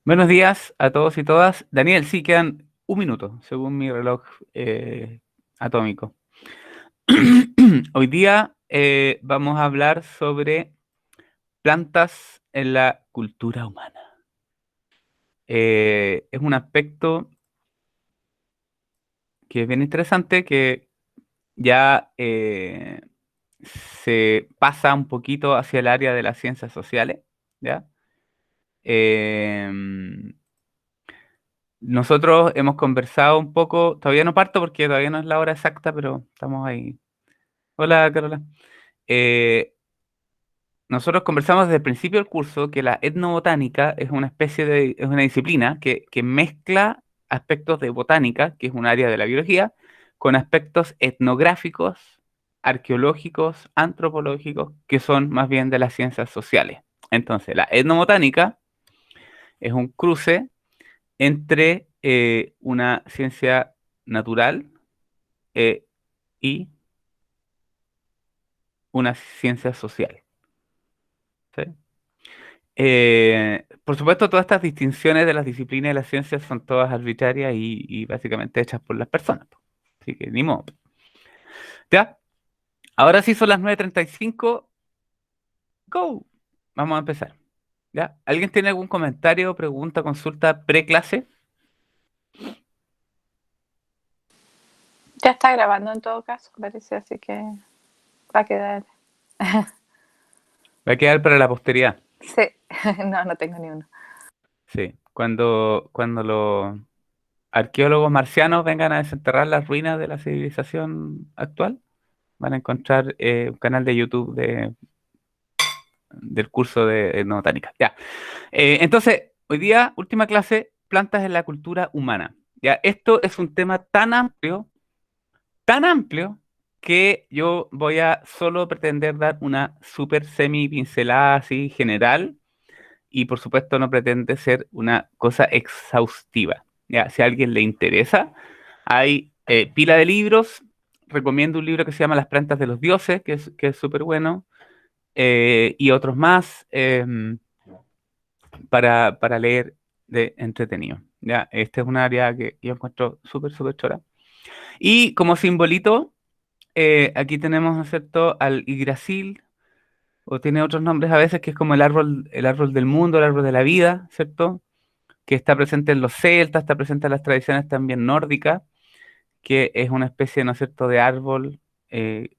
Buenos días a todos y todas. Daniel, sí, quedan un minuto, según mi reloj atómico. Hoy día vamos a hablar sobre plantas en la cultura humana. Es un aspecto que es bien interesante, que ya se pasa un poquito hacia el área de las ciencias sociales, ¿ya? Em, Nosotros hemos conversado un poco, todavía no parto porque todavía no es la hora exacta, pero estamos ahí. Hola, Carola. Eh, Nosotros conversamos desde el principio del curso que la etnobotánica es una especie de, es una disciplina que mezcla aspectos de botánica, que es un área de la biología, con aspectos etnográficos, arqueológicos, antropológicos, que son más bien de las ciencias sociales. Entonces, la etnobotánica es un cruce entre una ciencia natural eh, y una ciencia social. ¿Sí? Por supuesto, todas estas distinciones de las disciplinas de las ciencias son todas arbitrarias y básicamente hechas por las personas, po. Así que ni modo. Ya, ahora sí son las 9:35. Go. Vamos a empezar. ¿Ya? ¿Alguien tiene algún comentario, pregunta, consulta pre-clase? Ya está grabando en todo caso, parece, así que va a quedar. Va a quedar para la posteridad. Sí, no, no tengo ni uno. Sí. Cuando los arqueólogos marcianos vengan a desenterrar las ruinas de la civilización actual, van a encontrar un canal de YouTube del curso de etnobotánica. Ya. Entonces, hoy día, última clase, plantas en la cultura humana. Ya, esto es un tema tan amplio, que yo voy a solo pretender dar una súper semi pincelada así general y por supuesto no pretende ser una cosa exhaustiva. Ya, si a alguien le interesa, hay pila de libros. Recomiendo un libro que se llama Las plantas de los dioses, que es súper bueno, y otros más para leer de entretenido. Ya, este es un área que yo encuentro súper, súper chora. Y como simbolito, aquí tenemos, ¿no es cierto?, al Yggdrasil, o tiene otros nombres a veces, que es como el árbol del mundo, el árbol de la vida, ¿cierto? Que está presente en los celtas, está presente en las tradiciones también nórdicas, que es una especie, ¿no es cierto?, de árbol, eh,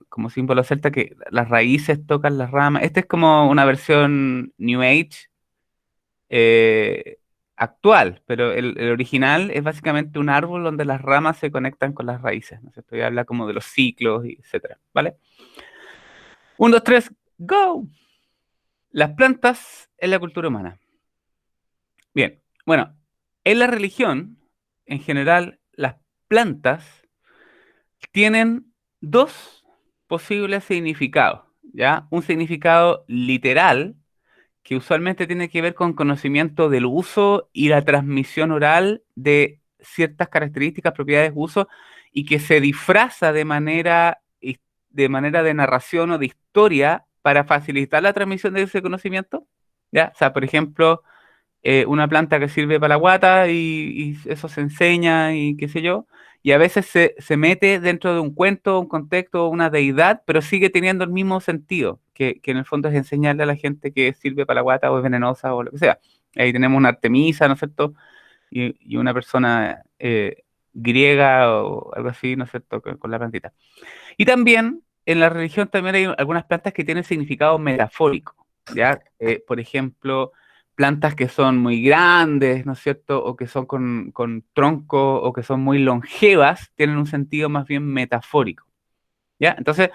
como símbolo celta, que las raíces tocan las ramas. Este es como una versión New Age eh, actual, pero el original es básicamente un árbol donde las ramas se conectan con las raíces, ¿no es cierto? Y habla como de los ciclos, y etcétera, ¿vale? Un, dos, tres, go. Las plantas en la cultura humana. Bien, bueno, en la religión, en general, las plantas tienen dos posibles significados, ¿ya? Un significado literal, que usualmente tiene que ver con conocimiento del uso y la transmisión oral de ciertas características, propiedades, uso, y que se disfraza de manera de narración o de historia para facilitar la transmisión de ese conocimiento, ¿ya? O sea, por ejemplo, una planta que sirve para la guata y eso se enseña y qué sé yo, y a veces se mete dentro de un cuento, un contexto, una deidad, pero sigue teniendo el mismo sentido, que en el fondo es enseñarle a la gente que sirve para la guata o es venenosa o lo que sea. Ahí tenemos una Artemisa, ¿no es cierto? Y una persona griega o algo así, ¿no es cierto?, con la plantita. Y también en la religión también hay algunas plantas que tienen significado metafórico, ¿ya? Por ejemplo, plantas que son muy grandes, ¿no es cierto? O que son con tronco o que son muy longevas, tienen un sentido más bien metafórico, ¿ya? Entonces,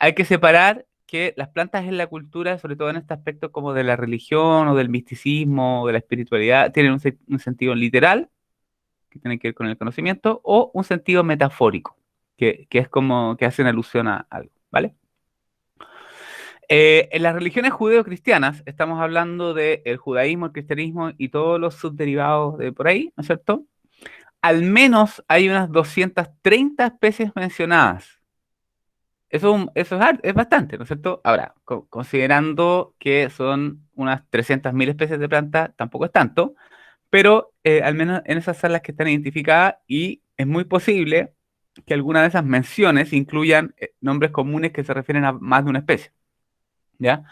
hay que separar que las plantas en la cultura, sobre todo en este aspecto como de la religión o del misticismo o de la espiritualidad, tienen un sentido literal, que tiene que ver con el conocimiento, o un sentido metafórico, que es como que hacen alusión a algo, ¿vale? En las religiones judeo-cristianas, estamos hablando del judaísmo, el cristianismo y todos los subderivados de por ahí, ¿no es cierto? Al menos hay unas 230 especies mencionadas. Eso es bastante, ¿no es cierto? Ahora, considerando que son unas 300.000 especies de plantas, tampoco es tanto, pero al menos en esas salas que están identificadas y es muy posible que alguna de esas menciones incluyan nombres comunes que se refieren a más de una especie, ¿ya?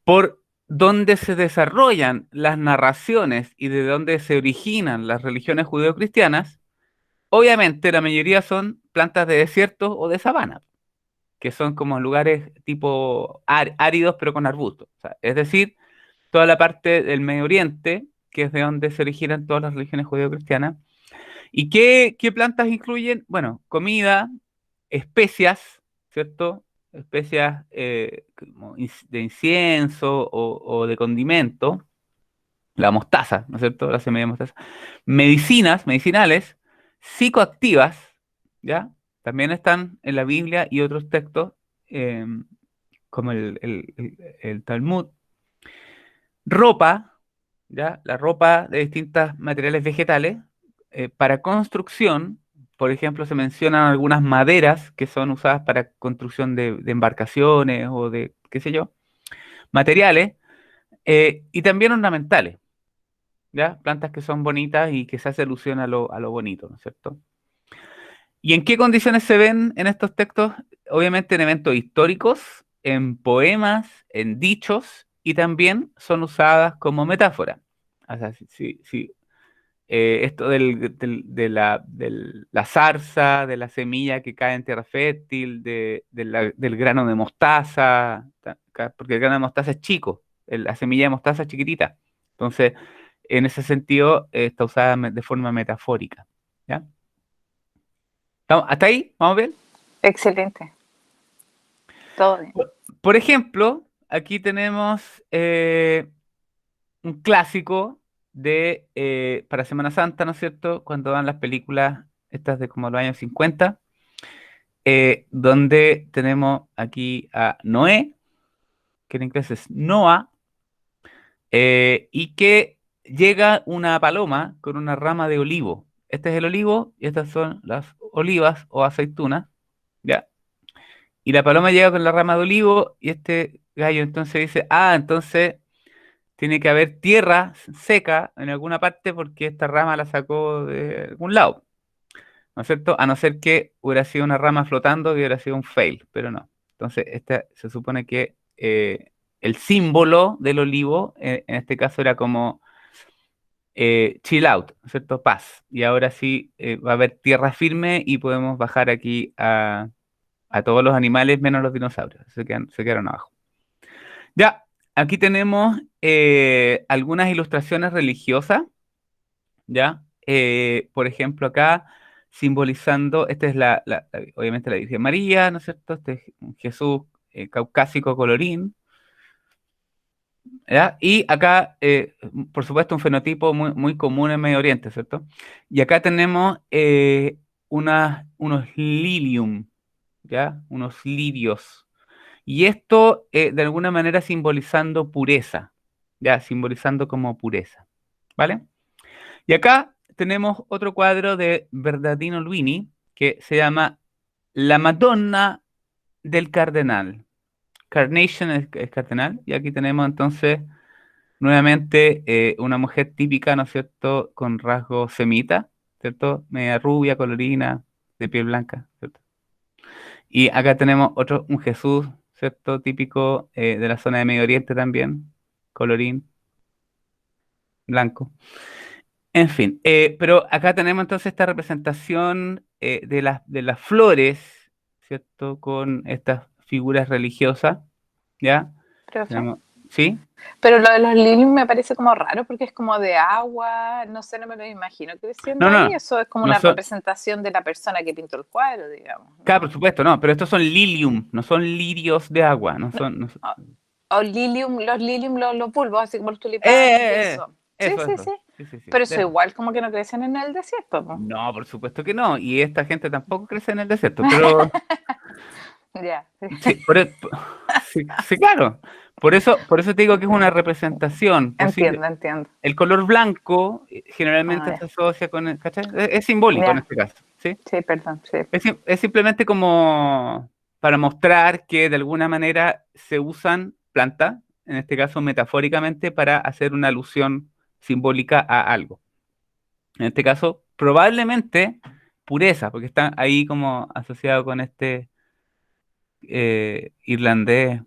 Por dónde se desarrollan las narraciones y de dónde se originan las religiones judeocristianas, obviamente la mayoría son plantas de desierto o de sabana, que son como lugares tipo áridos pero con arbustos. O sea, es decir, toda la parte del Medio Oriente, que es de donde se originan todas las religiones judeocristianas. ¿Y qué plantas incluyen? Bueno, comida, especias, ¿cierto? Especias como de incienso o de condimento, la mostaza, ¿no es cierto? La semilla de mostaza. Medicinas, medicinales, psicoactivas, ¿ya? También están en la Biblia y otros textos, eh, como el Talmud. Ropa, ¿ya? La ropa de distintos materiales vegetales. Para construcción, por ejemplo, se mencionan algunas maderas que son usadas para construcción de embarcaciones o de, qué sé yo, materiales, y también ornamentales, ¿ya? Plantas que son bonitas y que se hace alusión a lo bonito, ¿no es cierto? ¿Y en qué condiciones se ven en estos textos? Obviamente en eventos históricos, en poemas, en dichos, y también son usadas como metáfora. O sea, si, esto de la zarza, de la semilla que cae en tierra fértil, del grano de mostaza, porque el grano de mostaza es chico, la semilla de mostaza es chiquitita. Entonces, en ese sentido, está usada de forma metafórica. ¿Ya? ¿Hasta ahí? ¿Vamos bien? Excelente, todo bien. Por ejemplo, aquí tenemos un clásico de para Semana Santa, ¿no es cierto? Cuando dan las películas estas de como los años 50, donde tenemos aquí a Noé, que en inglés es Noah, y que llega una paloma con una rama de olivo. Este es el olivo y estas son las olivas o aceitunas, ¿ya? Y la paloma llega con la rama de olivo y este gallo entonces dice, ah, entonces tiene que haber tierra seca en alguna parte porque esta rama la sacó de algún lado, ¿no es cierto? A no ser que hubiera sido una rama flotando y hubiera sido un fail, pero no. Entonces, este, se supone que el símbolo del olivo, en este caso, era como chill out, ¿no es cierto? Paz. Y ahora sí va a haber tierra firme y podemos bajar aquí a todos los animales menos los dinosaurios. Se quedaron abajo. Ya, aquí tenemos algunas ilustraciones religiosas, ¿ya? Por ejemplo, acá simbolizando, esta es obviamente la Virgen María, ¿no es cierto? Este es un Jesús caucásico colorín, ¿ya? Y acá, por supuesto, un fenotipo muy, muy común en Medio Oriente, ¿cierto? Y acá tenemos unos lilium, ¿ya? Unos lirios. Y esto, de alguna manera, simbolizando pureza, ¿ya? Simbolizando como pureza, ¿vale? Y acá tenemos otro cuadro de Bernardino Luini que se llama La Madonna del Cardenal. Carnation es cardenal. Y aquí tenemos entonces nuevamente una mujer típica, ¿no es cierto?, con rasgos semita, ¿cierto? Media rubia, colorina, de piel blanca, ¿cierto? Y acá tenemos otro, un Jesús, ¿cierto? Típico de la zona de Medio Oriente también, colorín, blanco. En fin, pero acá tenemos entonces esta representación de las flores, ¿cierto? Con estas figuras religiosas, ¿ya? Profe. Tenemos, ¿sí? Pero lo de los lilies me parece como raro porque es como de agua, no sé, no me lo imagino creciendo No, ahí. no, Eso es como no una son, representación de la persona que pintó el cuadro, digamos, claro, por ¿no? supuesto, no, pero estos son lilium, no son lirios de agua, no No, son, o lilium, los lilium, los bulbos, así como los tulipanes y eh, eso. Sí, eso, sí, sí. eso, sí, sí, sí, Pero de eso eso. igual como que no crecen en el desierto, po. No, por supuesto que no, y esta gente tampoco crece en el desierto, pero Ya, sí, sí, sí, claro. Por eso te digo que es una representación. entiendo, entiendo. El color blanco Ah, generalmente ya. se asocia con ¿cachai? Es simbólico en Ya, este caso, ¿sí? sí, perdón, sí. Es simplemente como para mostrar que de alguna manera se usan plantas, en este caso metafóricamente, para hacer una alusión simbólica a algo. En este caso, probablemente pureza, porque está ahí como asociado con este irlandés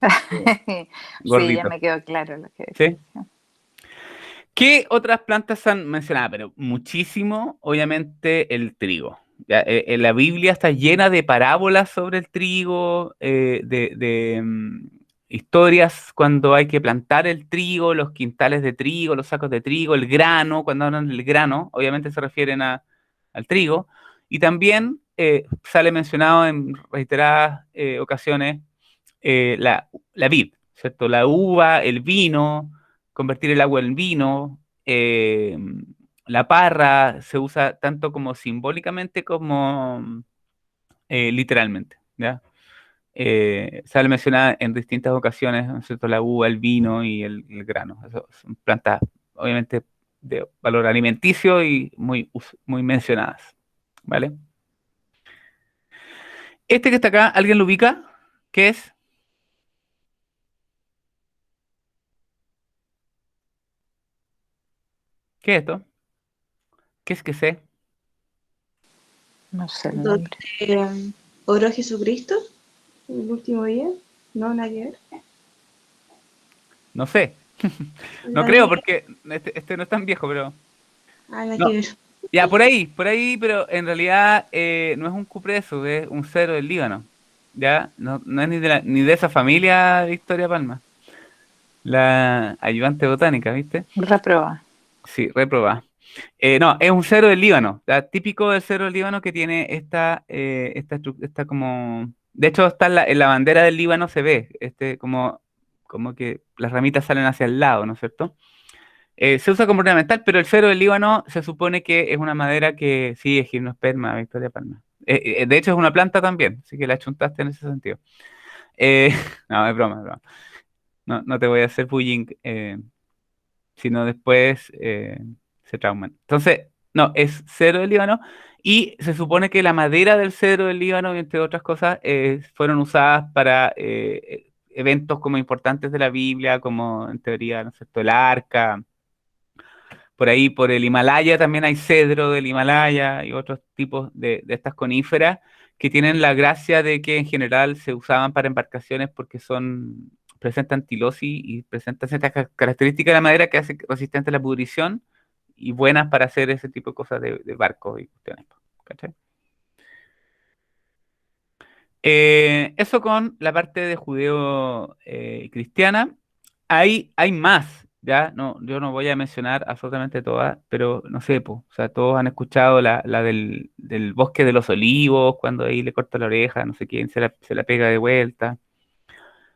Sí, ya gordito. me quedó claro lo que ¿Sí? decís. ¿Qué otras plantas se han mencionado? Pero muchísimo, obviamente, el trigo. Ya, la Biblia está llena de parábolas sobre el trigo, historias cuando hay que plantar el trigo, los quintales de trigo, los sacos de trigo, el grano, cuando hablan del grano, obviamente se refieren al trigo. Y también sale mencionado en reiteradas ocasiones la vid, ¿cierto? La uva, el vino, convertir el agua en vino, la parra se usa tanto como simbólicamente como literalmente, ¿ya? Sale mencionada en distintas ocasiones, ¿no es cierto? La uva, el vino y el grano. Eso son plantas, obviamente, de valor alimenticio y muy mencionadas, ¿vale? Este que está acá, ¿alguien lo ubica? ¿Qué es? ¿Qué es esto? ¿Qué es que sé? No sé el Donde nombre. oró Jesucristo el último día. No, nada que ver. No sé. No La creo, Biblia. porque este no es tan viejo, pero. Ah, nada que No. ver. Ya, por ahí, pero en realidad no es un cupreso, es un cero del Líbano. ¿Ya? No es ni de esa familia Victoria Palma. La ayudante botánica, ¿viste? Reproba. Sí, reprobada. No, es un cero del Líbano. ¿Ya? Típico del cero del Líbano que tiene esta como. De hecho, está en la bandera del Líbano, se ve, como que las ramitas salen hacia el lado, ¿no es cierto? Se usa como ornamental, pero el cedro del Líbano se supone que es una madera que sí es gimnosperma, Victoria Palma. De hecho, es una planta también, así que la chuntaste en ese sentido. Eh, no, es broma, es broma. No, no te voy a hacer bullying, sino después se trauman. Entonces, no, es cedro del Líbano y se supone que la madera del cedro del Líbano, entre otras cosas, fueron usadas para eventos como importantes de la Biblia, como en teoría, ¿no es cierto?, el arca. Por ahí, por el Himalaya, también hay cedro del Himalaya y otros tipos de estas coníferas que tienen la gracia de que en general se usaban para embarcaciones porque presentan tilosis y presentan ciertas características de la madera que hacen resistente a la pudrición y buenas para hacer ese tipo de cosas de barcos y cuestiones. ¿Cachai? Eso con la parte de judeo cristiana. Hay más, ¿ya? No, yo no voy a mencionar absolutamente todas, pero no sé, po, o sea, todos han escuchado la del bosque de los olivos, cuando ahí le corta la oreja, no sé quién, se la pega de vuelta.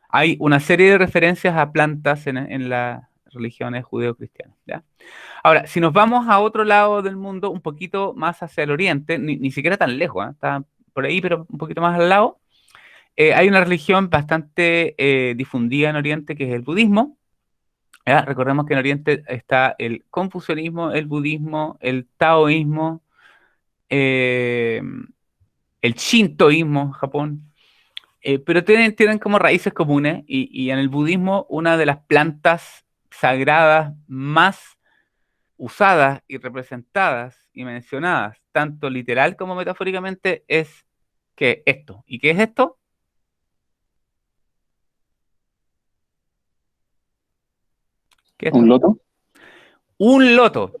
Hay una serie de referencias a plantas en las religiones judeo-cristianas, ¿ya? Ahora, si nos vamos a otro lado del mundo, un poquito más hacia el oriente, ni siquiera tan lejos, ¿ah? Está por ahí, pero un poquito más al lado, hay una religión bastante difundida en Oriente que es el budismo. ¿Ya? Recordemos que en Oriente está el confucianismo, el budismo, el taoísmo, eh, el shintoísmo en Japón, pero tienen como raíces comunes y en el budismo una de las plantas sagradas más usadas y representadas y mencionadas, tanto literal como metafóricamente, es que esto. ¿Y qué es esto? ¿Qué es ¿Un esto? loto? Un loto.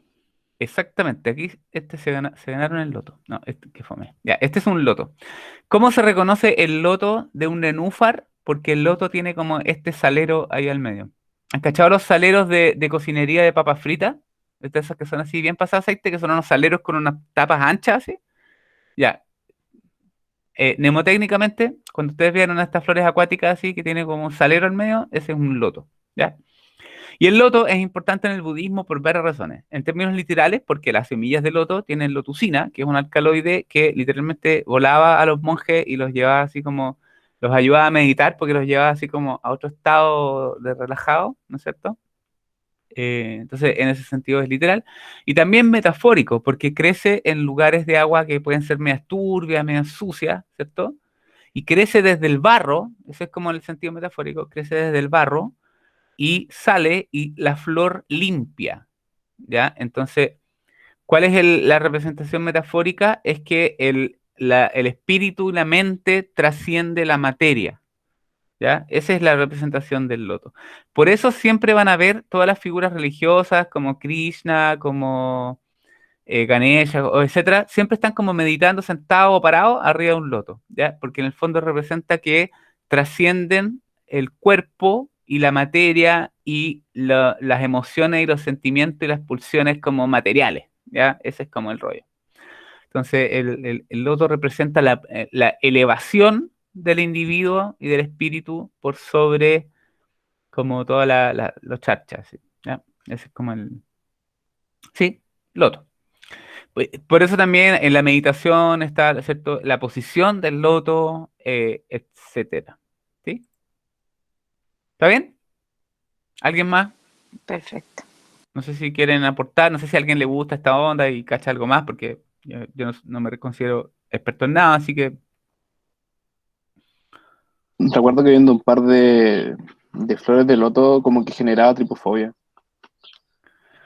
Exactamente, aquí se ganaron el loto. No, qué fome. Ya, este es un loto. ¿Cómo se reconoce el loto de un nenúfar? Porque el loto tiene como este salero ahí al medio. ¿Han cachado los saleros de cocinería de papas fritas? De esas que son así bien pasadas aceite, que son unos saleros con unas tapas anchas así. Ya, mnemotécnicamente, cuando ustedes vean una de estas flores acuáticas así, que tiene como un salero al medio, ese es un loto. ¿Ya? Y el loto es importante en el budismo por varias razones. En términos literales, porque las semillas de loto tienen lotucina, que es un alcaloide que literalmente volaba a los monjes y los llevaba así como, los ayudaba a meditar porque los llevaba así como a otro estado de relajado, ¿no es cierto? Entonces, en ese sentido es literal. Y también metafórico, porque crece en lugares de agua que pueden ser medias turbias, medias sucias, ¿cierto? Y crece desde el barro, ese es como el sentido metafórico, crece desde el barro y sale y la flor limpia, ¿ya? Entonces, ¿cuál es la representación metafórica? Es que el espíritu y la mente trasciende la materia, ¿ya? Esa es la representación del loto. Por eso siempre van a ver todas las figuras religiosas como Krishna, como Ganesha, o etcétera, siempre están como meditando sentados o parados arriba de un loto, ¿ya? Porque en el fondo representa que trascienden el cuerpo y la materia y las emociones y los sentimientos y las pulsiones como materiales, ¿ya? Ese es como el rollo. Entonces, el loto representa la elevación del individuo y del espíritu por sobre como todos los charchas, ¿sí? ¿Ya? Ese es como el... Sí, loto. Por eso también en la meditación está, ¿cierto?, la posición del loto, etcétera. ¿Sí? ¿Está bien? ¿Alguien más? Perfecto. No sé si quieren aportar, no sé si a alguien le gusta esta onda y cacha algo más, porque yo no me considero experto en nada, así que... Recuerdo que viendo un par de flores de loto como que generaba tripofobia.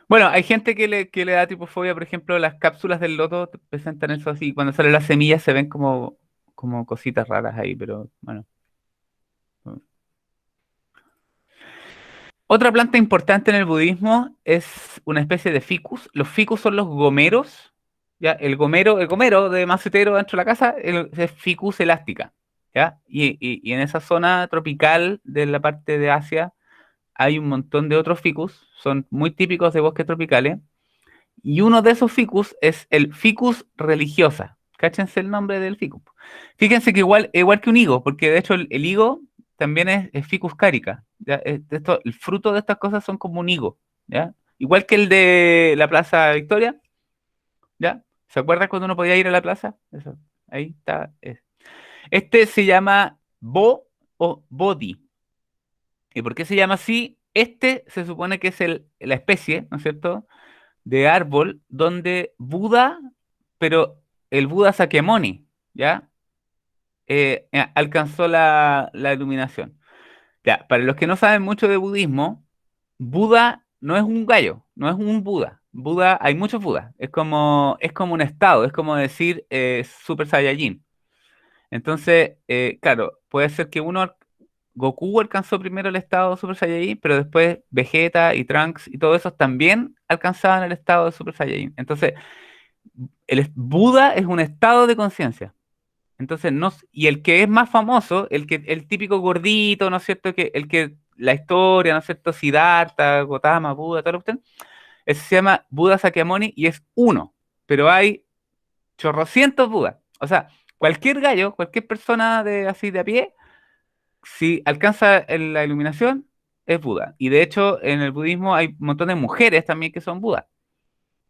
Bueno, hay gente que le da tripofobia, por ejemplo, las cápsulas del loto presentan eso así, cuando salen las semillas se ven como cositas raras ahí, pero bueno. Otra planta importante en el budismo es una especie de ficus. Los ficus son los gomeros. ¿Ya? El gomero de macetero dentro de la casa es ficus elástica. ¿Ya? Y en esa zona tropical de la parte de Asia hay un montón de otros ficus. Son muy típicos de bosques tropicales. Y uno de esos ficus es el ficus religiosa. Cáchense el nombre del ficus. Fíjense que igual que un higo, porque de hecho el higo también es ficus carica. ¿Ya? El fruto de estas cosas son como un higo. ¿Ya? Igual que el de la Plaza Victoria. ¿Ya? ¿Se acuerdan cuando uno podía ir a la plaza? Eso, ahí está. Este se llama Bo o Bodhi. ¿Y por qué se llama así? Este se supone que es la especie, ¿no es cierto?, de árbol donde Buda, pero el Buda Sakyamuni, ¿ya? Alcanzó la iluminación. Ya, para los que no saben mucho de budismo, Buda no es un gallo, no es un Buda. Buda, hay muchos Budas. Es como un estado, es como decir Super Saiyajin. Entonces, claro, puede ser que Goku alcanzó primero el estado de Super Saiyajin, pero después Vegeta y Trunks y todos esos también alcanzaban el estado de Super Saiyajin. Entonces, Buda es un estado de conciencia. Entonces, no, y el que es más famoso, el típico gordito, ¿no es cierto? La historia, ¿no es cierto? Siddhartha, Gautama, Buda, todo lo que ese se llama Buda Sakyamuni y es uno, pero hay chorrocientos Budas. O sea, cualquier gallo, cualquier persona así de a pie, si alcanza la iluminación, es Buda. Y de hecho, en el budismo hay un montón de mujeres también que son Budas.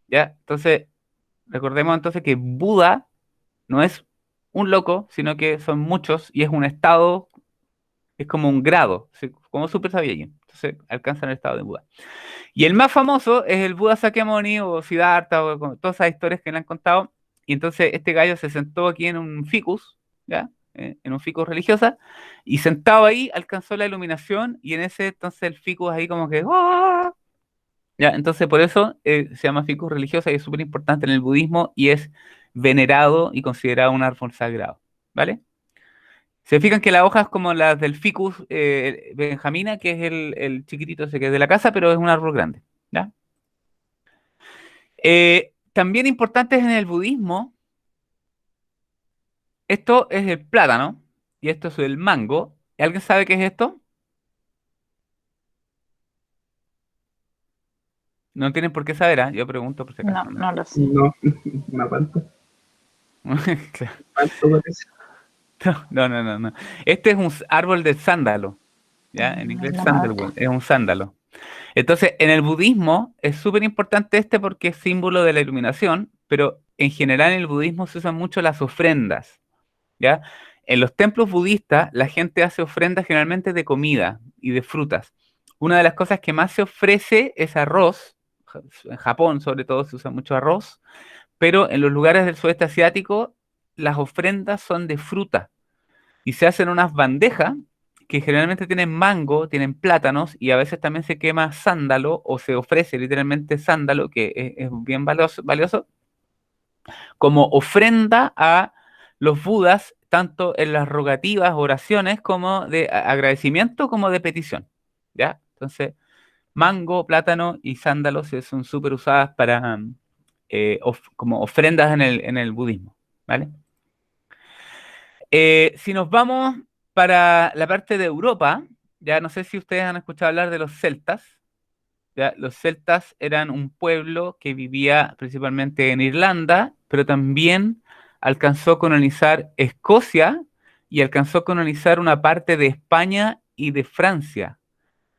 ¿Ya? Entonces, recordemos entonces que Buda no es un loco, sino que son muchos y es un estado, es como un grado, ¿sí? Como Super Saiyajin. Entonces, alcanzan el estado de Buda. Y el más famoso es el Buda Sakyamuni o Siddhartha o todas esas historias que le han contado. Y entonces este gallo se sentó aquí en un ficus, ¿ya? En un ficus religiosa, y sentado ahí alcanzó la iluminación y en ese entonces el ficus ahí como que... ¡ah! ¿Ya? Entonces por eso se llama ficus religiosa y es súper importante en el budismo y es venerado y considerado un árbol sagrado. ¿Vale? Se fijan que la hoja es como las del ficus benjamina, que es el chiquitito ese que es de la casa, pero es un árbol grande. ¿Ya? También importantes en el budismo, esto es el plátano y esto es el mango. ¿Alguien sabe qué es esto? No tienen por qué saber, ¿ah? Yo pregunto por si No, acaso, ¿no? no lo sé. No, una palta. Claro. Palto parece. No, no, no, no. Este es un árbol de sándalo, ¿ya? En Es inglés la sandalwood, marca. es un sándalo. Entonces, en el budismo es súper importante este porque es símbolo de la iluminación, pero en general en el budismo se usan mucho las ofrendas, ¿ya? En los templos budistas la gente hace ofrendas generalmente de comida y de frutas. Una de las cosas que más se ofrece es arroz. En Japón sobre todo se usa mucho arroz, pero en los lugares del sudeste asiático las ofrendas son de fruta y se hacen unas bandejas que generalmente tienen mango, tienen plátanos y a veces también se quema sándalo o se ofrece literalmente sándalo, que es bien valioso, como ofrenda a los budas, tanto en las rogativas, oraciones, como de agradecimiento, como de petición. ¿Ya? Entonces, mango, plátano y sándalos son súper usadas para como ofrendas en el budismo. ¿Vale? Si nos vamos para la parte de Europa, ya no sé si ustedes han escuchado hablar de los celtas. ¿Ya? Los celtas eran un pueblo que vivía principalmente en Irlanda, pero también alcanzó a colonizar Escocia y alcanzó a colonizar una parte de España y de Francia.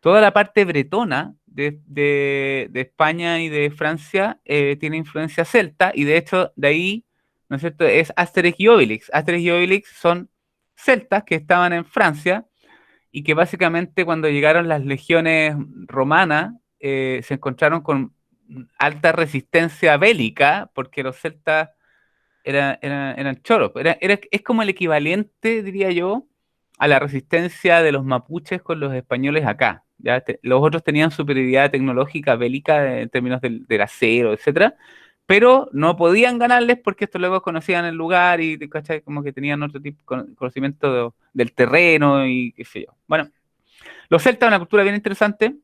Toda la parte bretona de España y de Francia tiene influencia celta y de hecho de ahí, ¿no es cierto?, es Asterix y Obelix. Asterix y Obelix son celtas que estaban en Francia y que básicamente cuando llegaron las legiones romanas se encontraron con alta resistencia bélica porque los celtas eran choros. Es como el equivalente, diría yo, a la resistencia de los mapuches con los españoles acá. ¿Ya? Los otros tenían superioridad tecnológica bélica en términos del acero, etcétera, pero no podían ganarles porque estos luego conocían el lugar y ¿cachai? Como que tenían otro tipo de conocimiento del terreno y qué sé yo. Bueno, los celtas, una cultura bien interesante.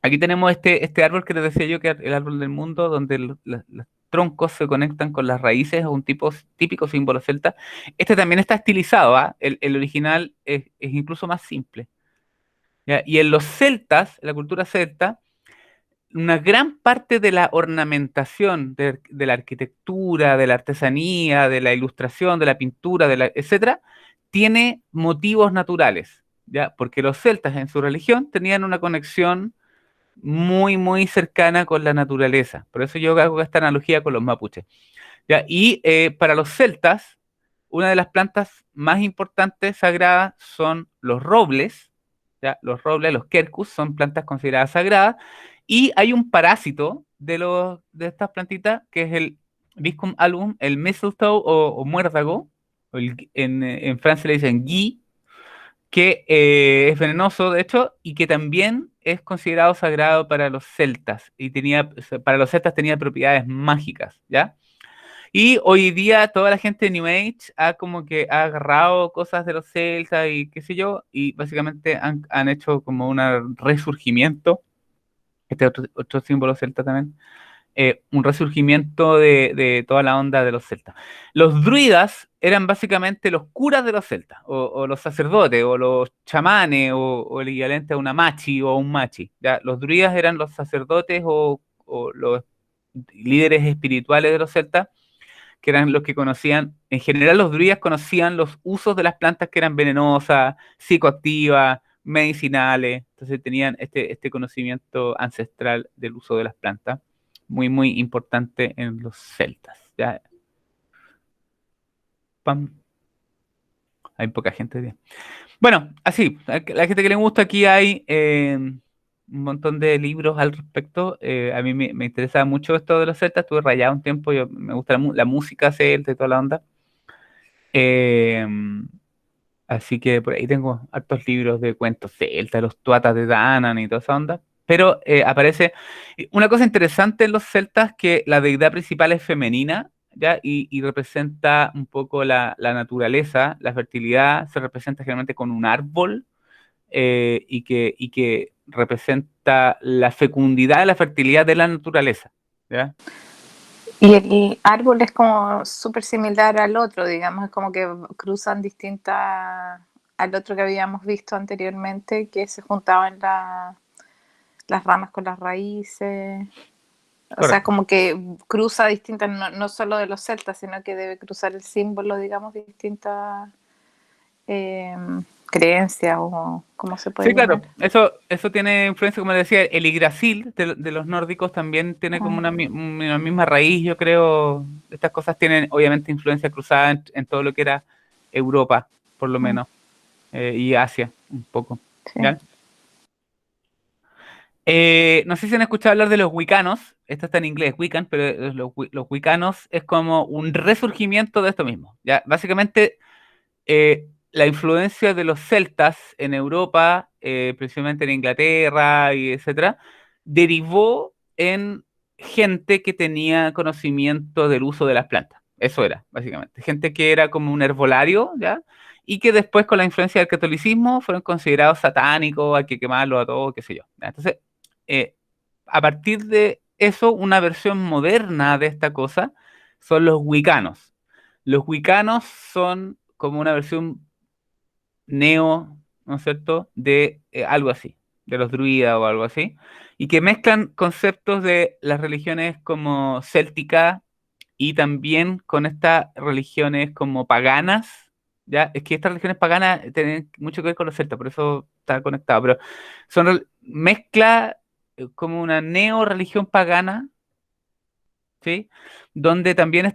Aquí tenemos este árbol que les decía yo, que es el árbol del mundo, donde los troncos se conectan con las raíces, es un típico símbolo celta. Este también está estilizado, ¿ah? El original es incluso más simple. ¿Ya? Y en los celtas, en la cultura celta, una gran parte de la ornamentación, de la arquitectura, de la artesanía, de la ilustración, de la pintura, etcétera, tiene motivos naturales, ¿ya? Porque los celtas en su religión tenían una conexión muy, muy cercana con la naturaleza. Por eso yo hago esta analogía con los mapuches. ¿Ya? Y para los celtas, una de las plantas más importantes sagradas son los robles. ¿Ya? Los robles, los quercus, son plantas consideradas sagradas. Y hay un parásito de estas plantitas que es el Viscum album, el mistletoe o muérdago. En Francia le dicen gui, que es venenoso, de hecho, y que también es considerado sagrado para los celtas, y para los celtas tenía propiedades mágicas, ¿ya? Y hoy día toda la gente de New Age ha como que ha agarrado cosas de los celtas y qué sé yo, y básicamente han hecho como un resurgimiento, este otro símbolo celta también, un resurgimiento de toda la onda de los celtas. Los druidas eran básicamente los curas de los celtas, o los sacerdotes, o los chamanes, o el equivalente a una machi o un machi. ¿Ya? Los druidas eran los sacerdotes o los líderes espirituales de los celtas, que eran los que conocían, en general los druidas conocían los usos de las plantas que eran venenosas, psicoactivas, medicinales, entonces tenían este conocimiento ancestral del uso de las plantas muy, muy importante en los celtas. ¿Ya? Pam. Hay poca gente. Bien. Bueno, así, a la gente que le gusta, aquí hay un montón de libros al respecto. A mí me interesa mucho esto de los celtas, estuve rayado un tiempo, me gusta la música celta y toda la onda. Eh, Así que por ahí tengo hartos libros de cuentos celtas, los tuatas de Danan y toda esa onda. Pero aparece una cosa interesante en los celtas, que la deidad principal es femenina, ¿ya? Y representa un poco la naturaleza, la fertilidad, se representa generalmente con un árbol y que representa la fecundidad, la fertilidad de la naturaleza, ¿ya? Y el árbol es como súper similar al otro, digamos, es como que cruzan distintas al otro que habíamos visto anteriormente, que se juntaban las ramas con las raíces. O sea, Correcto. como que cruza distintas, no solo de los celtas, sino que debe cruzar el símbolo, digamos, de distintas creencias o cómo se puede Sí, claro, llamar. eso tiene influencia, como decía, el Yggdrasil de los nórdicos también tiene como una misma raíz, yo creo. Estas cosas tienen obviamente influencia cruzada en todo lo que era Europa, por lo menos, y Asia, un poco. Sí. ¿Ya? No sé si han escuchado hablar de los wicanos, esto está en inglés, Wiccan, pero los wicanos es como un resurgimiento de esto mismo. ¿Ya? Básicamente, la influencia de los celtas en Europa, principalmente en Inglaterra y etcétera, derivó en gente que tenía conocimiento del uso de las plantas. Eso era, básicamente. Gente que era como un herbolario, ¿ya? Y que después, con la influencia del catolicismo, fueron considerados satánicos, hay que quemarlos a todos, qué sé yo. ¿Ya? Entonces, eh, a partir de eso, una versión moderna de esta cosa son los wicanos. Los wicanos son como una versión neo, ¿no es cierto?, de algo así, de los druidas o algo así, y que mezclan conceptos de las religiones como céltica y también con estas religiones como paganas, ¿ya? Es que estas religiones paganas tienen mucho que ver con los celtas, por eso está conectado, pero mezcla como una neo-religión pagana, ¿sí? Donde también es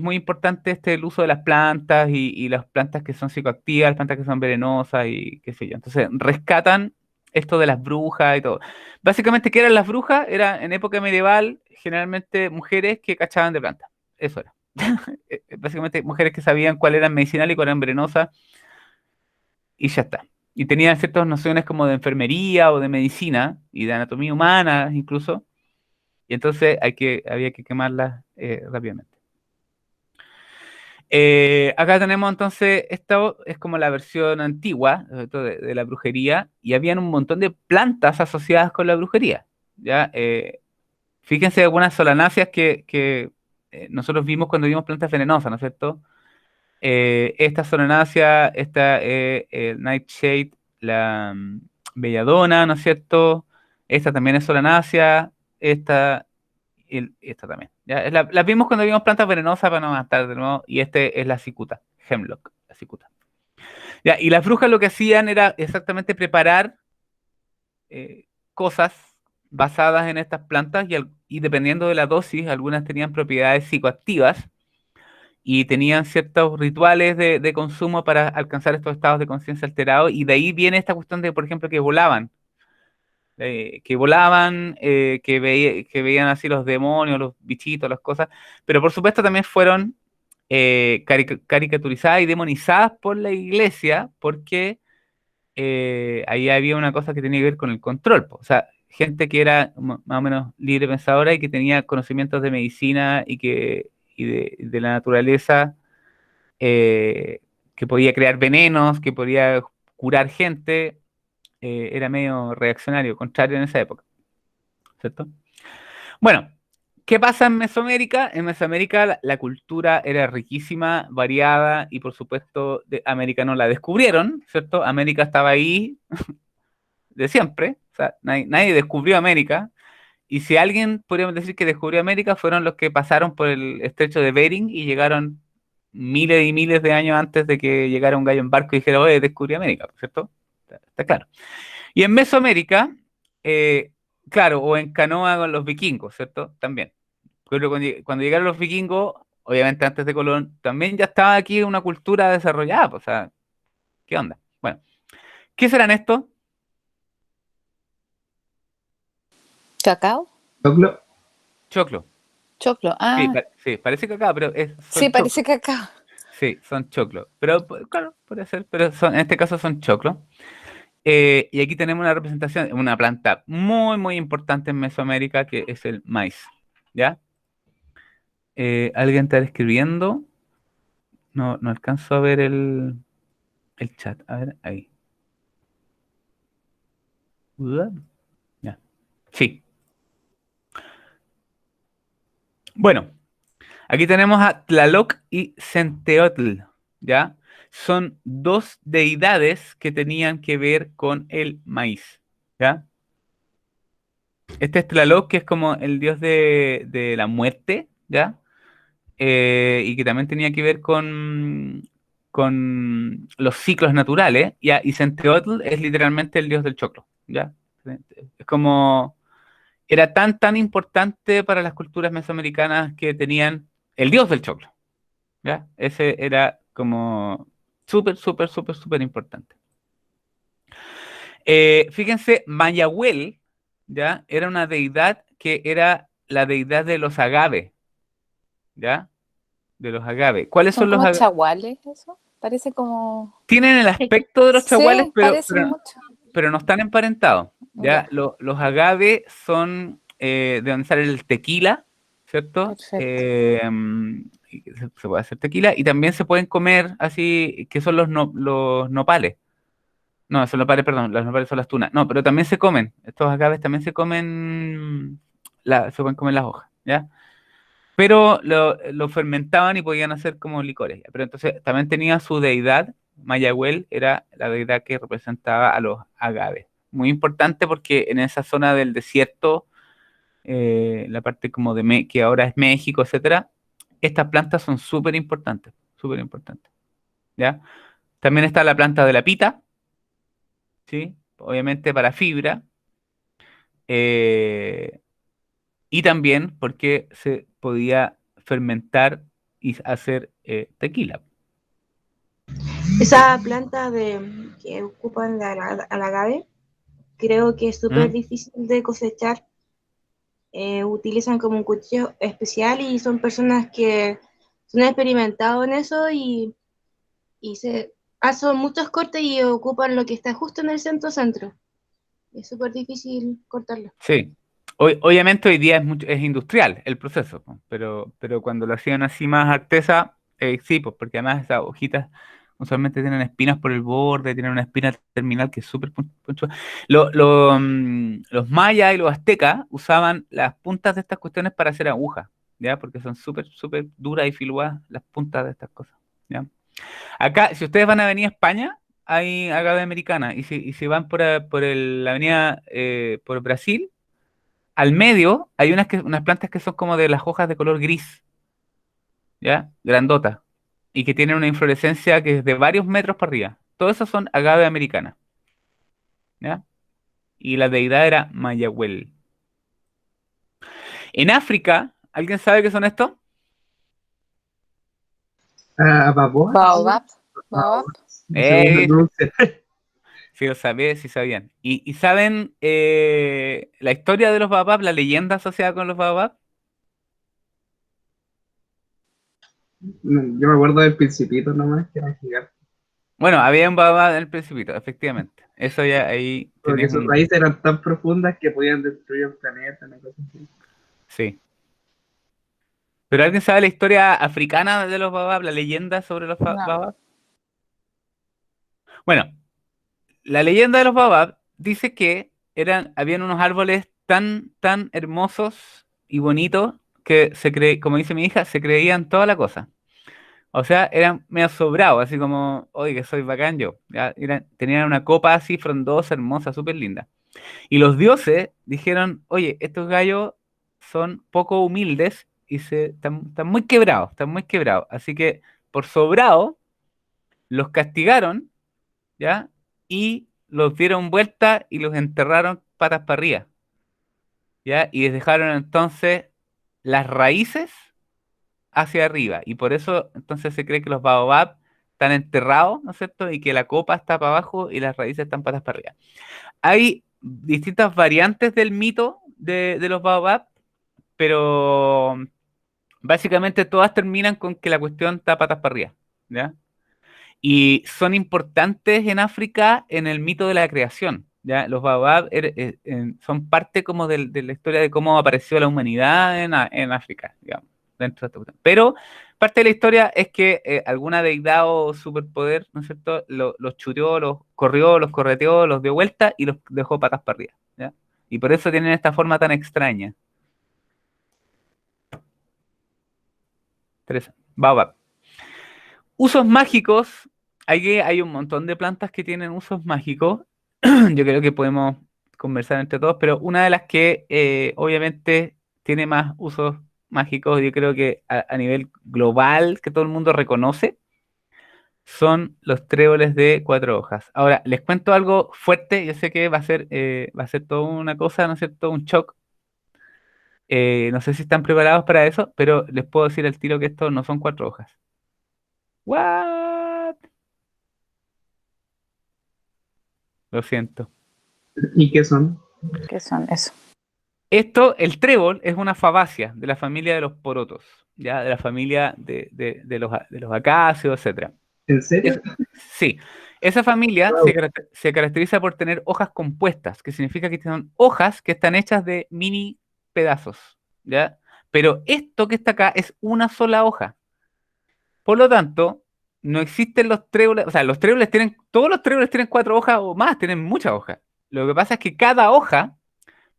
muy importante el uso de las plantas y las plantas que son psicoactivas, las plantas que son venenosas y qué sé yo. Entonces, rescatan esto de las brujas y todo. Básicamente, ¿qué eran las brujas? Era en época medieval, generalmente mujeres que cachaban de plantas. Eso era. Básicamente, mujeres que sabían cuál eran medicinal y cuál eran venenosas y ya está. Y tenían ciertas nociones como de enfermería o de medicina y de anatomía humana incluso. Y entonces había que quemarlas rápidamente. Acá tenemos entonces, esto es como la versión antigua de la brujería, y habían un montón de plantas asociadas con la brujería. ¿Ya? Fíjense algunas solanáceas que nosotros vimos cuando vimos plantas venenosas, ¿no es cierto? Esta solanácea, esta nightshade, la belladona, ¿no es cierto? Esta también es solanácea, esta y esta también. ¿Ya? La vimos cuando vimos plantas venenosas para no matar de nuevo. Y este es la cicuta, hemlock, la cicuta. ¿Ya? Y las brujas lo que hacían era exactamente preparar cosas basadas en estas plantas y dependiendo de la dosis, algunas tenían propiedades psicoactivas y tenían ciertos rituales de consumo para alcanzar estos estados de conciencia alterados. Y de ahí viene esta cuestión de, por ejemplo, que volaban, que veían así los demonios, los bichitos, las cosas, pero por supuesto también fueron caricaturizadas y demonizadas por la iglesia, porque ahí había una cosa que tenía que ver con el control, po. O sea, gente que era más o menos libre pensadora y que tenía conocimientos de medicina y de la naturaleza, eh, que podía crear venenos, que podía curar gente, era medio reaccionario, contrario en esa época, ¿cierto? Bueno, ¿qué pasa en Mesoamérica? En Mesoamérica la cultura era riquísima, variada y por supuesto de América no la descubrieron, ¿cierto? América estaba ahí de siempre, o sea, nadie descubrió América. Y si alguien podríamos decir que descubrió América, fueron los que pasaron por el estrecho de Bering y llegaron miles y miles de años antes de que llegara un gallo en barco y dijera, oye, descubrí América, ¿cierto? Está claro. Y en Mesoamérica, claro, o en canoa con los vikingos, ¿cierto? También. Pero cuando llegaron los vikingos, obviamente antes de Colón, también ya estaba aquí una cultura desarrollada, pues, o sea, ¿qué onda? Bueno, ¿qué serán estos? ¿Cacao? Choclo. Choclo. Choclo. Sí, Ah, sí, parece cacao, pero sí, son choclo. parece cacao. Sí, son choclo. Pero, claro, puede ser, pero en este caso son choclo. Y aquí tenemos una representación, una planta muy, muy importante en Mesoamérica, que es el maíz. ¿Ya? ¿Alguien está escribiendo? No alcanzo a ver el chat. A ver, ahí. Ya. Sí. Bueno, aquí tenemos a Tlaloc y Centeotl, ¿ya? Son dos deidades que tenían que ver con el maíz, ¿ya? Este es Tlaloc, que es como el dios de la muerte, ¿ya? Y que también tenía que ver con los ciclos naturales, ¿ya? Y Centeotl es literalmente el dios del choclo, ¿ya? Es como, era tan importante para las culturas mesoamericanas que tenían el dios del choclo, ¿ya? Ese era como súper importante. Fíjense, Mayahuel, ¿ya? Era una deidad que era la deidad de los agaves, ¿ya? De los agaves. ¿Cuáles ¿Son son los como agaves? chaguales eso? Parece como... Tienen el aspecto de los chaguales, Sí, parecen mucho. pero no están emparentados. ¿Ya? Ya. Los agaves son de donde sale el tequila, ¿cierto? Perfecto. Y que se puede hacer tequila y también se pueden comer así, que son los nopales. No, esos nopales, perdón, los nopales son las tunas. No, pero también se comen. Estos agaves también se comen, se pueden comer las hojas, ¿ya? Pero lo fermentaban y podían hacer como licores. ¿ya? Pero entonces también tenía su deidad. Mayahuel era la deidad que representaba a los agaves. Muy importante porque en esa zona del desierto, la parte como que ahora es México, etcétera, estas plantas son súper importantes, súper importantes. ¿Ya? También está la planta de la pita, ¿sí? Obviamente para fibra. eh, y también porque se podía fermentar y hacer tequila. Esa planta que ocupan al agave, creo que es súper ¿Mm? difícil de cosechar. Utilizan como un cuchillo especial y son personas que son experimentados en eso y se hacen muchos cortes y ocupan lo que está justo en el centro. Es súper difícil cortarlo. Sí. Obviamente hoy día es industrial el proceso, po, pero cuando lo hacían así más artesa, sí, pues porque además esas hojitas usualmente tienen espinas por el borde, tienen una espina terminal que es súper puntual. Los mayas y los aztecas usaban las puntas de estas cuestiones para hacer agujas, ¿ya? Porque son súper, súper duras y filudas las puntas de estas cosas, ¿ya? Acá, si ustedes van a Avenida España, hay agave americana, y si van la avenida por Brasil, al medio hay unas plantas que son como de las hojas de color gris, ¿ya? Grandotas, y que tienen una inflorescencia que es de varios metros para arriba. Todas esas son agave americana, ¿ya? Y la deidad era Mayahuel. En África, ¿alguien sabe qué son estos? Baboa, Baobab. Baobab. no sé cómo se Eh, pronuncia. sí lo sabía, sí sabían. ¿Y saben la historia de los baobab, la leyenda asociada con los baobab? No, yo me acuerdo del Principito nomás, que era gigante, Bueno, había un baobab en el Principito, efectivamente. Eso ya ahí porque tenías sus un... raíces eran tan profundas que podían destruir el planeta, una cosa así. Sí. ¿Pero alguien sabe la historia africana de los baobab, la leyenda sobre los No. baobab? Bueno, la leyenda de los baobab dice que habían unos árboles tan, tan hermosos y bonitos que como dice mi hija, se creían toda la cosa. O sea, eran medio sobrados, así como, oye, que soy bacán yo. Ya, tenían una copa así frondosa, hermosa, súper linda. Y los dioses dijeron, oye, estos gallos son poco humildes y están muy quebrados, están muy quebrados. Así que por sobrado los castigaron, ¿ya? Y los dieron vuelta y los enterraron patas para arriba, ¿ya? Y les dejaron entonces las raíces hacia arriba. Y por eso entonces se cree que los baobab están enterrados, ¿no es cierto? Y que la copa está para abajo y las raíces están patas para arriba. Hay distintas variantes del mito de los baobab, pero básicamente todas terminan con que la cuestión está patas para arriba, ¿ya? Y son importantes en África en el mito de la creación, ¿ya? Los baobab son parte como de la historia de cómo apareció la humanidad en África, digamos, dentro de esta cuestión. Pero parte de la historia es que alguna deidad o superpoder, ¿no es cierto?, los chuteó, los corrió, los correteó, los dio vuelta y los dejó patas para arriba, ¿ya? Y por eso tienen esta forma tan extraña. Interesante. Baobab. Usos mágicos. Hay un montón de plantas que tienen usos mágicos. Yo creo que podemos conversar entre todos, pero una de las que obviamente tiene más usos mágicos, yo creo que a nivel global, que todo el mundo reconoce, son los tréboles de cuatro hojas. Ahora, les cuento algo fuerte, yo sé que va a ser toda una cosa, ¿no es cierto? Un shock. No sé si están preparados para eso, pero les puedo decir al tiro que estos no son cuatro hojas. ¿What? Lo siento. ¿Y qué son? ¿Qué son eso? El trébol es una fabácea de la familia de los porotos, ya de la familia de los acacios, etcétera. ¿En serio? Sí, esa familia Wow. se caracteriza por tener hojas compuestas, que significa que son hojas que están hechas de mini pedazos, ¿ya? Pero esto que está acá es una sola hoja. Por lo tanto, no existen los tréboles, o sea, todos los tréboles tienen 4 hojas o más, tienen muchas hojas. Lo que pasa es que cada hoja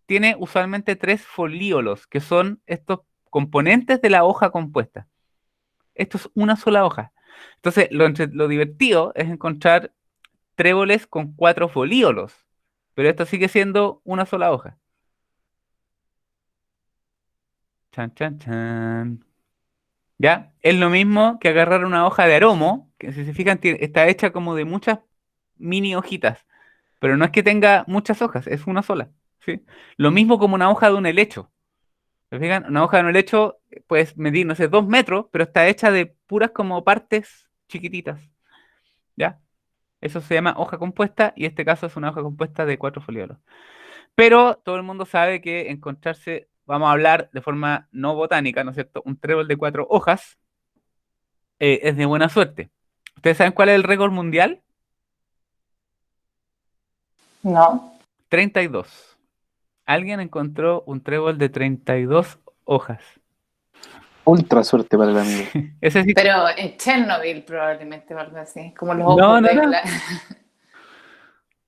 tiene usualmente 3 folíolos, que son estos componentes de la hoja compuesta. Esto es una sola hoja. Entonces, lo divertido es encontrar tréboles con 4 folíolos, pero esto sigue siendo una sola hoja. Chan, chan, chan. ¿Ya? Es lo mismo que agarrar una hoja de aromo, que si se fijan está hecha como de muchas mini hojitas, pero no es que tenga muchas hojas, es una sola, ¿sí? Lo mismo como una hoja de un helecho. ¿Se fijan? Una hoja de un helecho puedes medir, no sé, 2 metros, pero está hecha de puras como partes chiquititas, ¿ya? Eso se llama hoja compuesta y este caso es una hoja compuesta de 4 foliolos. Pero todo el mundo sabe que encontrarse, vamos a hablar de forma no botánica, ¿no es cierto? Un trébol de 4 hojas es de buena suerte. ¿Ustedes saben cuál es el récord mundial? No. 32. Alguien encontró un trébol de 32 hojas. Ultra suerte para el amigo. Ese sí. Pero en Chernobyl probablemente o algo así, como los No, ojos no, de no. Gla-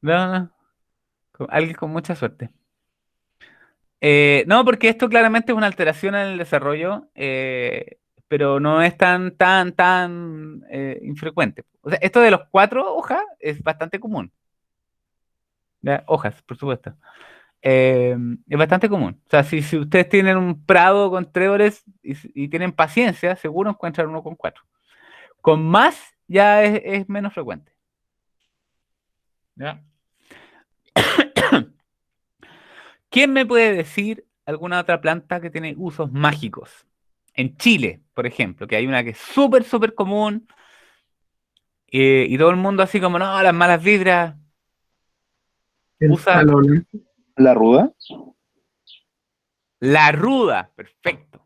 No, no. Alguien con mucha suerte. No, porque esto claramente es una alteración en el desarrollo, pero no es tan infrecuente. O sea, esto de los 4 hojas es bastante común. ¿Ya? Hojas, por supuesto. Es bastante común. O sea, si ustedes tienen un prado con tréboles y tienen paciencia, seguro encuentran uno con 4. Con más ya es menos frecuente. ¿Ya? ¿Quién me puede decir alguna otra planta que tiene usos mágicos? En Chile, por ejemplo, que hay una que es súper, súper común y todo el mundo así como, no, las malas vibras, El usa palo blanco. ¿La ruda? la ruda. Perfecto.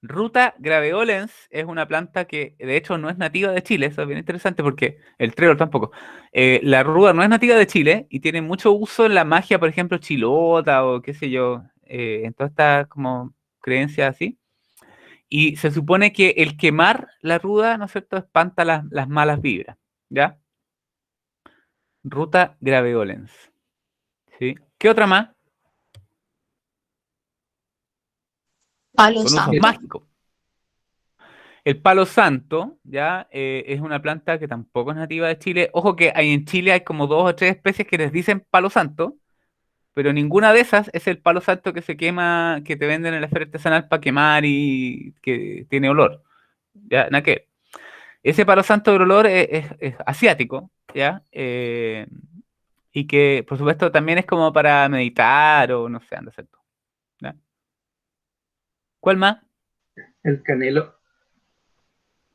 Ruta graveolens es una planta que de hecho no es nativa de Chile, eso es bien interesante porque el trébol tampoco. La ruda no es nativa de Chile y tiene mucho uso en la magia, por ejemplo, chilota o qué sé yo, en todas estas como creencias así. Y se supone que el quemar la ruda, ¿no es cierto?, espanta las malas vibras, ¿ya? Ruta graveolens, ¿sí? ¿Qué otra más? Palo Con usos santo. mágicos. El palo santo, ¿ya? Es una planta que tampoco es nativa de Chile. Ojo que en Chile hay como 2 o 3 especies que les dicen palo santo, pero ninguna de esas es el palo santo que se quema, que te venden en la feria artesanal para quemar y que tiene olor. ¿Ya? Nada que ver. Ese palo santo de olor es asiático, ¿ya? Y que, por supuesto, también es como para meditar o no sé, anda a hacer tú, ¿ya? ¿Cuál más? El canelo.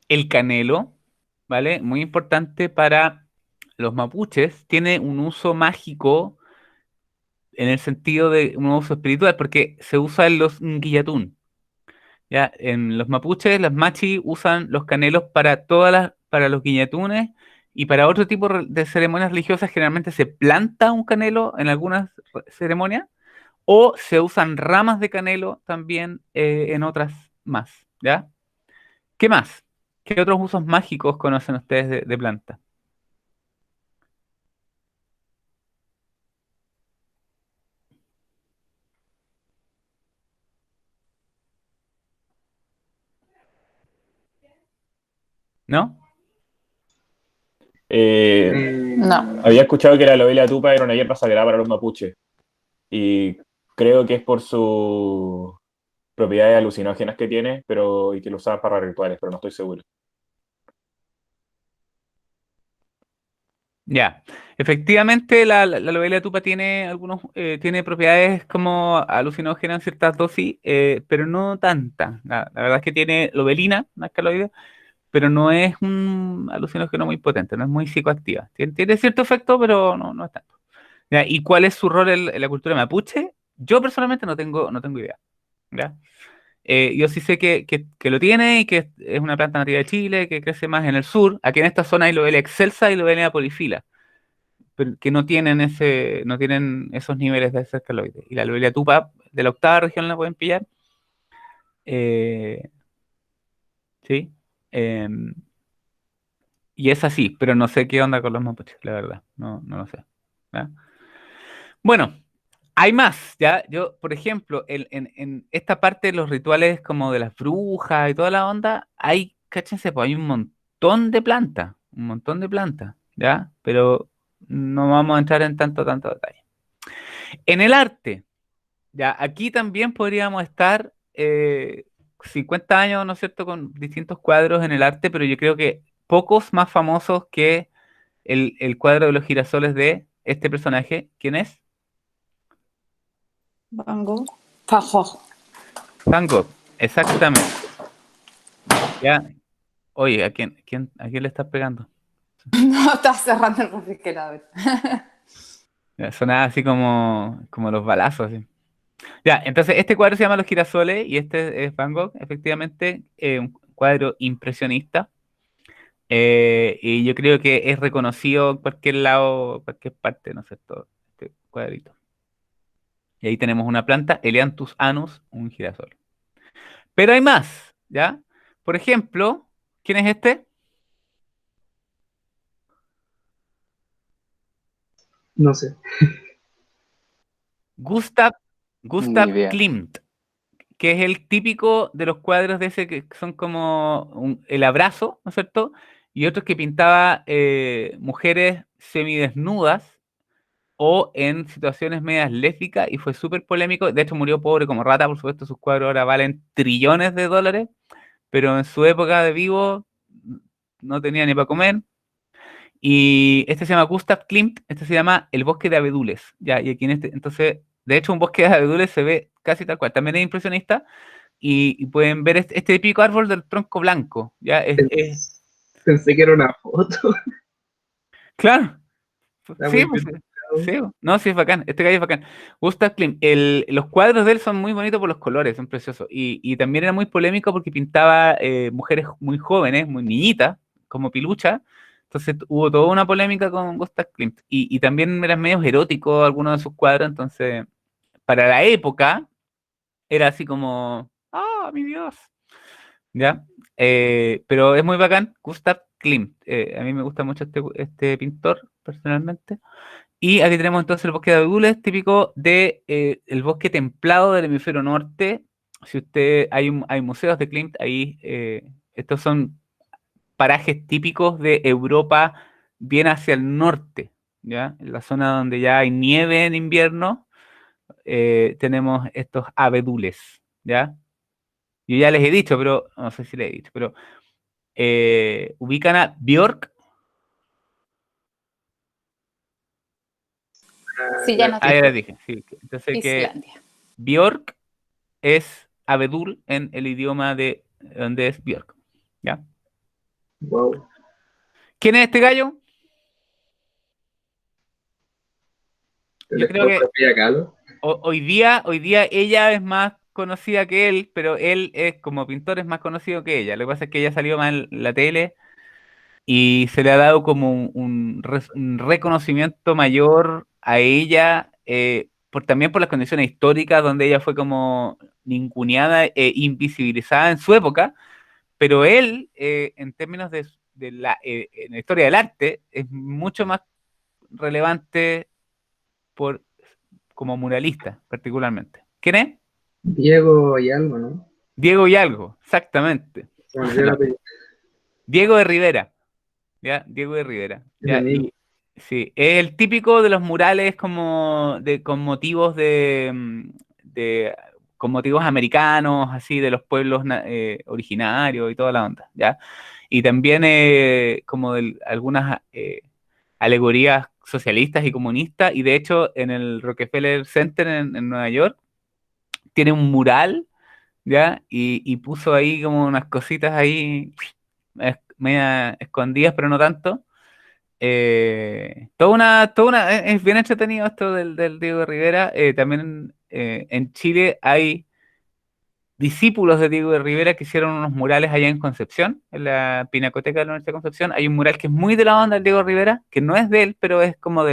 El canelo, ¿vale? Muy importante para los mapuches. Tiene un uso mágico en el sentido de un uso espiritual, porque se usa en los Nguillatún. ¿Ya? En los mapuches, las machi usan los canelos para los guiñatunes y para otro tipo de ceremonias religiosas. Generalmente se planta un canelo en algunas ceremonias o se usan ramas de canelo también en otras más. ¿Ya? ¿Qué más? ¿Qué otros usos mágicos conocen ustedes de planta? ¿No? No. Eh, Había escuchado que la Lobelia Tupa era una hierba sagrada para los mapuches y creo que es por sus propiedades alucinógenas que tiene, pero y que lo usaban para rituales, pero no estoy seguro. Ya, efectivamente la lobelia tupa tiene tiene propiedades como alucinógenas en ciertas dosis, pero no tantas. La verdad es que tiene lobelina, una alcaloide, pero no es un alucinógeno muy potente, no es muy psicoactiva. Tiene cierto efecto, pero no es tanto. Ya, ¿y cuál es su rol en la cultura mapuche? Yo personalmente no tengo idea. ¿Ya? Yo sí sé que lo tiene y que es una planta nativa de Chile, que crece más en el sur. Aquí en esta zona hay lobelia excelsa y lobelia polifila, pero que no tienen esos niveles de ese alcaloide. Y la lobelia tupa de la octava región la pueden pillar. eh, sí. em, y es así, pero no sé qué onda con los mapuches, la verdad. No lo sé. ¿Ya? Bueno, hay más, ¿ya? Yo, por ejemplo, en esta parte de los rituales como de las brujas y toda la onda, cáchense, pues hay un montón de plantas, ¿ya? Pero no vamos a entrar en tanto detalle. En el arte, ¿ya? Aquí también podríamos estar 50 años, ¿no es cierto?, con distintos cuadros en el arte, pero yo creo que pocos más famosos que el cuadro de los girasoles de este personaje. ¿Quién es? Van Gogh. Van Gogh, exactamente. Ya, oye, a quién le estás pegando? No, estaba cerrando el refrigerador. Ya, sonaba así como los balazos, así. Ya, entonces este cuadro se llama Los Girasoles y este es Van Gogh, efectivamente, un cuadro impresionista. Y yo creo que es reconocido en cualquier lado, cualquier parte, ¿no es cierto? Este cuadrito. Y ahí tenemos una planta, Eleanthus anus, un girasol. Pero hay más, ¿ya? Por ejemplo, ¿quién es este? No sé. Gustav, Ni Gustav idea. Klimt, que es el típico de los cuadros de ese que son como el abrazo, ¿no es cierto? Y otros que pintaba mujeres semidesnudas o en situaciones medias lésbicas y fue súper polémico. De hecho, murió pobre como rata, por supuesto, sus cuadros ahora valen trillones de dólares, pero en su época de vivo no tenía ni para comer. Y este se llama Gustav Klimt, este se llama El bosque de abedules, ¿ya? Y aquí entonces, de hecho, un bosque de abedules se ve casi tal cual. También es impresionista y pueden ver este típico árbol del tronco blanco, ¿ya? Pensé que era una foto. Claro, Está sí, muy pues, bien sí, dibujado. no, sí es bacán, este gallo es bacán. Gustav Klimt, los cuadros de él son muy bonitos por los colores, son preciosos. Y también era muy polémico porque pintaba mujeres muy jóvenes, muy niñitas, como pilucha. Entonces hubo toda una polémica con Gustav Klimt. Y también eran medios eróticos algunos de sus cuadros, entonces para la época era así como, ¡ah, mi Dios! ¿Ya? Pero es muy bacán, Gustav Klimt. A mí me gusta mucho este pintor, personalmente. Y aquí tenemos entonces el bosque de abedules, típico de el bosque templado del hemisferio norte. Si usted hay museos de Klimt ahí, estos son parajes típicos de Europa, bien hacia el norte, ¿ya? En la zona donde ya hay nieve en invierno, tenemos estos abedules, ¿ya? Yo ya les he dicho, pero no sé si les he dicho, pero ubican a Björk. Sí, ya nos Ah, ya dijo. les dije, sí. Entonces que Islandia. Björk es abedul en el idioma de donde es Björk. ¿Ya? Wow. ¿Quién es este gallo? El Yo creo esposo de que Frida Kahlo. hoy día ella es más conocida que él, pero él es como pintor es más conocido que ella. Lo que pasa es que ella salió más en la tele y se le ha dado como un reconocimiento mayor a ella, también por las condiciones históricas donde ella fue como ninguneada e invisibilizada en su época. Pero él, en términos en la historia del arte, es mucho más relevante por, como muralista, particularmente. ¿Quién es? Diego y algo, ¿no? Diego Hidalgo, exactamente. Se me olvidó el apellido. Diego de Rivera, ¿ya? Diego de Rivera, Ese ¿ya? mismo. Y sí, es el típico de los murales como con motivos de con motivos americanos, así, de los pueblos originarios y toda la onda, ¿ya? Y también como algunas alegorías socialistas y comunistas, y de hecho en el Rockefeller Center en Nueva York tiene un mural, ¿ya? Y puso ahí como unas cositas ahí media escondidas, pero no tanto. Es bien entretenido esto del Diego Rivera. También en Chile hay discípulos de Diego de Rivera que hicieron unos murales allá en Concepción, en la Pinacoteca de la Universidad de Concepción. Hay un mural que es muy de la onda del Diego Rivera, que no es de él, pero es como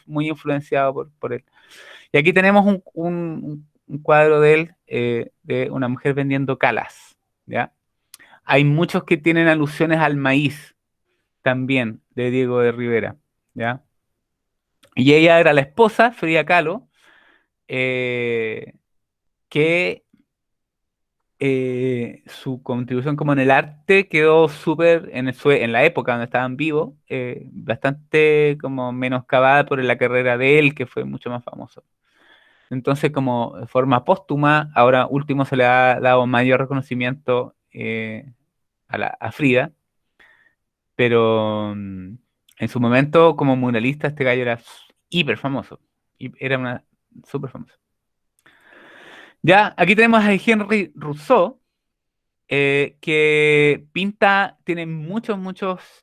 muy influenciado por él. Y aquí tenemos un cuadro de él, de una mujer vendiendo calas, ¿ya? Hay muchos que tienen alusiones al maíz también de Diego de Rivera, ¿ya? Y ella era la esposa, Frida Kahlo, eh, que su contribución como en el arte quedó súper, en la época donde estaban vivos, bastante como menoscabada por la carrera de él, que fue mucho más famoso. Entonces, como de forma póstuma, ahora último se le ha dado mayor reconocimiento a Frida, pero en su momento, como muralista, este gallo era hiper famoso. Y era una súper famoso. Ya, aquí tenemos a Henry Rousseau, que pinta, tiene muchos,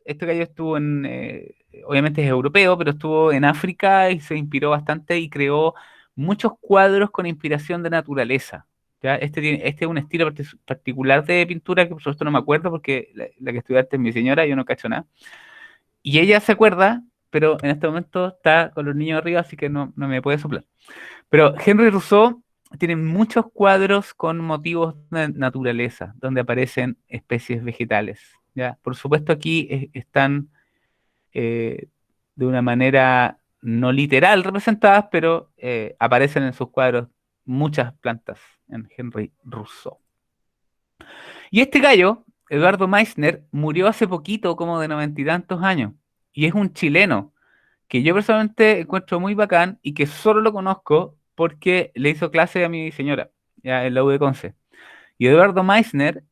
este gallo estuvo obviamente es europeo, pero estuvo en África y se inspiró bastante y creó muchos cuadros con inspiración de naturaleza. ¿Ya? Este es un estilo particular de pintura que por supuesto no me acuerdo porque la que estudiaste es mi señora, yo no cacho nada. Y ella se acuerda, pero en este momento está con los niños arriba, así que no me puede soplar. Pero Henry Rousseau tiene muchos cuadros con motivos de naturaleza, donde aparecen especies vegetales. ¿Ya? Por supuesto, aquí están eh, de una manera no literal representadas, pero aparecen en sus cuadros muchas plantas en Henry Rousseau. Y este gallo, Eduardo Meissner, murió hace poquito, como de 90 y tantos años, y es un chileno que yo personalmente encuentro muy bacán y que solo lo conozco porque le hizo clase a mi señora, ya en la U de Conce. Y Eduardo Meissner,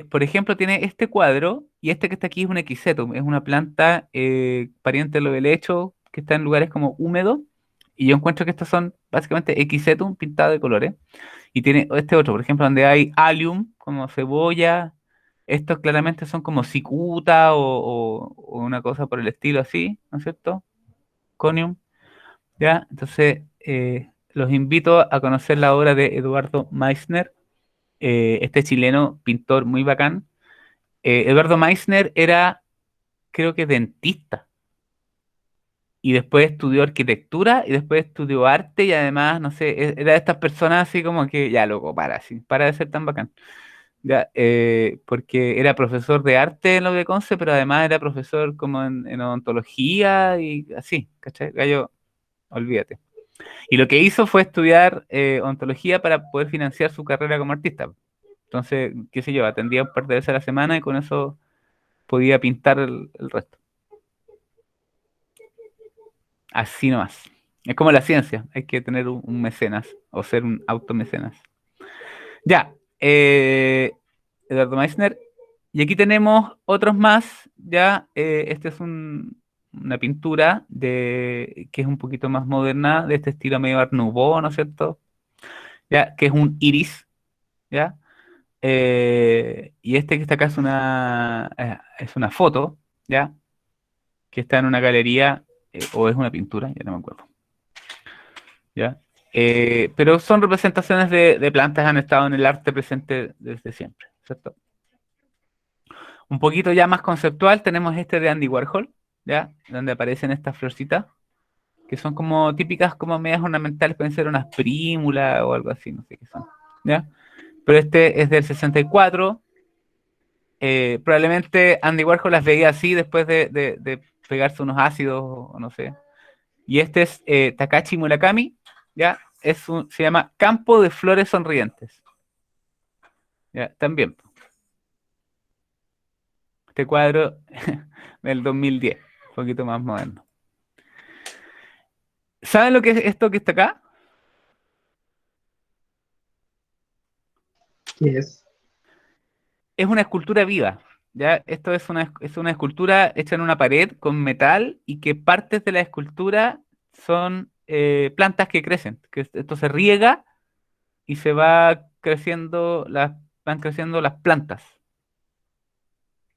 por ejemplo, tiene este cuadro y este que está aquí es un equisetum, es una planta pariente de lo del helecho que está en lugares como húmedos. Y yo encuentro que estos son básicamente equisetum pintado de colores. Y tiene este otro, por ejemplo, donde hay allium, como cebolla. Estos claramente son como cicuta o una cosa por el estilo así, ¿no es cierto? Conium, ¿ya? Entonces, los invito a conocer la obra de Eduardo Meissner, este chileno pintor muy bacán. Eduardo Meissner era, creo que dentista, y después estudió arquitectura, y después estudió arte, y además, no sé, era de estas personas así como que, ya, loco, para de ser tan bacán. Ya, porque era profesor de arte en lo de Conce, pero además era profesor como en odontología y así, ¿cachai? Gallo, olvídate. Y lo que hizo fue estudiar ontología para poder financiar su carrera como artista. Entonces, qué sé yo, atendía un par de veces a la semana y con eso podía pintar el resto. Así nomás. Es como la ciencia, hay que tener un mecenas o ser un automecenas. Ya, Eduardo Meissner. Y aquí tenemos otros más, ya, este es una pintura que es un poquito más moderna, de este estilo medio Art Nouveau, ¿no es cierto? Ya, que es un iris, ¿ya? Y este que está acá es una foto, ¿ya? Que está en una galería, o es una pintura, ya no me acuerdo, ¿ya? Pero son representaciones de plantas que han estado en el arte presente desde siempre, ¿cierto? Un poquito ya más conceptual tenemos este de Andy Warhol, ¿ya? Donde aparecen estas florcitas, que son como típicas, como medias ornamentales, pueden ser unas prímulas o algo así, no sé qué son, ¿ya? Pero este es del 64. Probablemente Andy Warhol las veía así después de pegarse unos ácidos o no sé. Y este es Takashi Murakami, ¿ya? Se llama Campo de Flores Sonrientes. ¿Ya? También. Este cuadro del 2010, un poquito más moderno. ¿Saben lo que es esto que está acá? ¿Qué es? Es una escultura viva. ¿Ya? Esto es una escultura hecha en una pared con metal y que partes de la escultura son plantas que crecen. Que esto se riega y se va creciendo, van creciendo las plantas.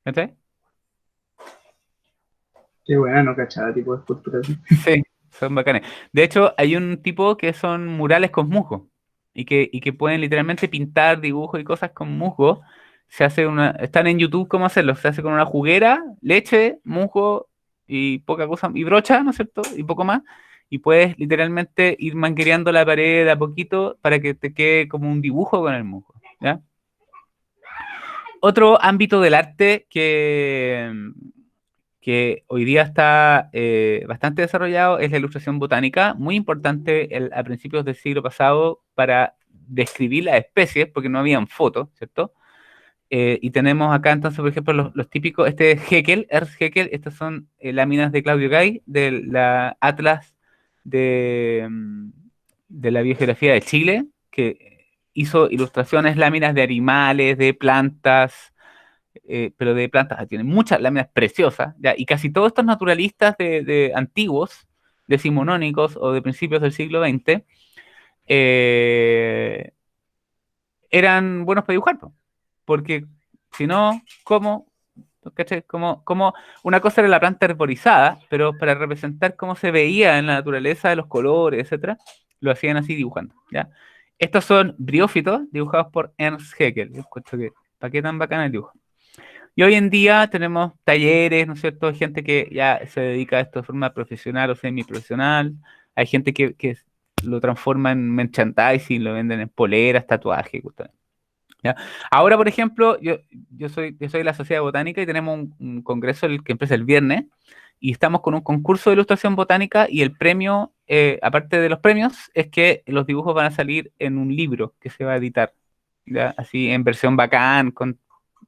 ¿Cachai? Qué buena, no cachaba tipo de escultura así. Sí, son bacanes. De hecho, hay un tipo que son murales con musgo. y que pueden literalmente pintar dibujos y cosas con musgo. Están en YouTube cómo hacerlo. Se hace con una juguera, leche, musgo y poca cosa, y brocha, ¿no es cierto? Y poco más. Y puedes literalmente ir manguereando la pared de a poquito para que te quede como un dibujo con el musgo, ¿ya? Otro ámbito del arte que hoy día está bastante desarrollado es la ilustración botánica, muy importante a principios del siglo pasado para describir las especies, porque no habían fotos, ¿cierto? Y tenemos acá entonces, por ejemplo, los típicos, este es Haeckel, Ernst Haeckel, estas son láminas de Claudio Gay, de la Atlas de la Biogeografía de Chile, que hizo ilustraciones, láminas de animales, de plantas, pero de plantas, tiene muchas láminas preciosas, ¿ya? Y casi todos estos naturalistas de antiguos, decimonónicos o de principios del siglo XX, eh, eran buenos para dibujar, po. Porque si no, ¿cómo? ¿Cachai? Como una cosa era la planta arborizada, pero para representar cómo se veía en la naturaleza, los colores, etcétera, lo hacían así dibujando, ¿ya? Estos son briófitos dibujados por Ernst Haeckel. Yo encuentro que, ¿para qué tan bacana el dibujo? Y hoy en día tenemos talleres, ¿no es cierto? Gente que ya se dedica a esto de forma profesional o semiprofesional. Hay gente que lo transforma en merchandising, lo venden en poleras, tatuajes, justamente. ¿Ya? Ahora, por ejemplo, yo soy de la Sociedad Botánica y tenemos un congreso que empieza el viernes y estamos con un concurso de ilustración botánica y el premio, aparte de los premios, es que los dibujos van a salir en un libro que se va a editar, ¿ya? Así en versión bacán,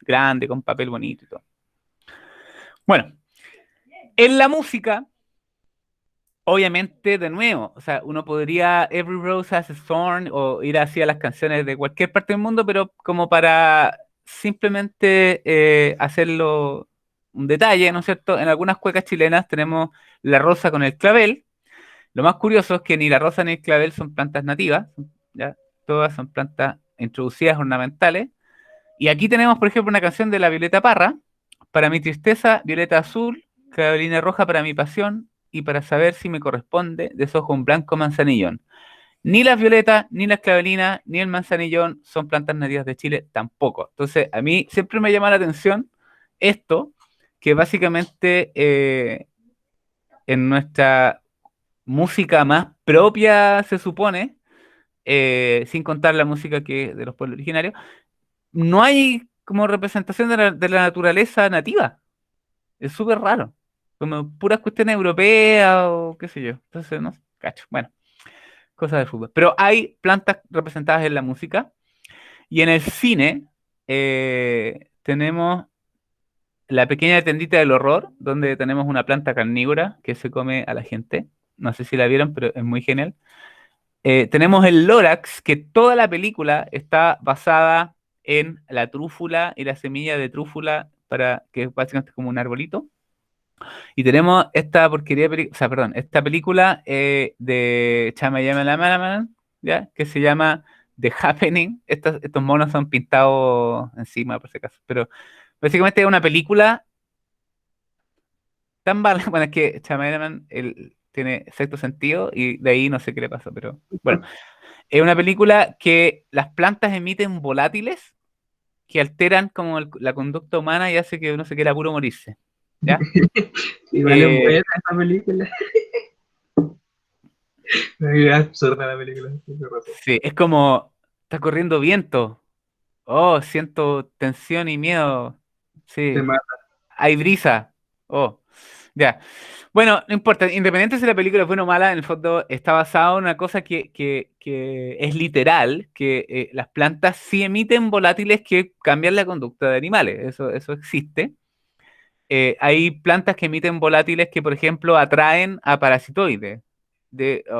grande, con papel bonito y todo. Bueno, en la música, obviamente, de nuevo, o sea, uno podría Every Rose Has a Thorn o ir así a las canciones de cualquier parte del mundo, pero como para simplemente hacerlo un detalle, ¿no es cierto? En algunas cuecas chilenas tenemos la rosa con el clavel. Lo más curioso es que ni la rosa ni el clavel son plantas nativas, ¿ya? Todas son plantas introducidas ornamentales. Y aquí tenemos, por ejemplo, una canción de la Violeta Parra. Para mi tristeza, violeta azul, clavelina roja para mi pasión, y para saber si me corresponde, deshojo un blanco manzanillón. Ni las violetas, ni las clavelinas, ni el manzanillón son plantas nativas de Chile, tampoco. Entonces, a mí siempre me llama la atención esto, que básicamente en nuestra música más propia, se supone, sin contar la música que de los pueblos originarios, no hay como representación de la naturaleza nativa. Es súper raro. Como puras cuestiones europeas o qué sé yo. Entonces, no sé, cacho. Bueno, cosas de fútbol. Pero hay plantas representadas en la música. Y en el cine tenemos la pequeña tendita del horror, donde tenemos una planta carnívora que se come a la gente. No sé si la vieron, pero es muy genial. Tenemos el Lórax, que toda la película está basada en la trúfula y la semilla de trúfula, que es básicamente como un arbolito. Y tenemos esta porquería, o sea, perdón, esta película de Chamayama, ¿ya? Que se llama The Happening. Estos monos son pintados encima, por si acaso. Pero básicamente es una película tan mala. Bueno, es que Chamayama tiene sexto sentido y de ahí no sé qué le pasó, pero bueno. Es una película que las plantas emiten volátiles que alteran como la conducta humana y hace que uno se quiera puro morirse. ¿Ya? Igual es buena esta película. Es absurda la película. Sí, es como, está corriendo viento. Oh, siento tensión y miedo. Te Sí, mata. hay brisa. Oh, ya. Bueno, no importa, independiente si la película es buena o mala, en el fondo está basado en una cosa que es literal, que las plantas sí emiten volátiles que cambian la conducta de animales. Eso existe. Hay plantas que emiten volátiles que, por ejemplo, atraen a parasitoides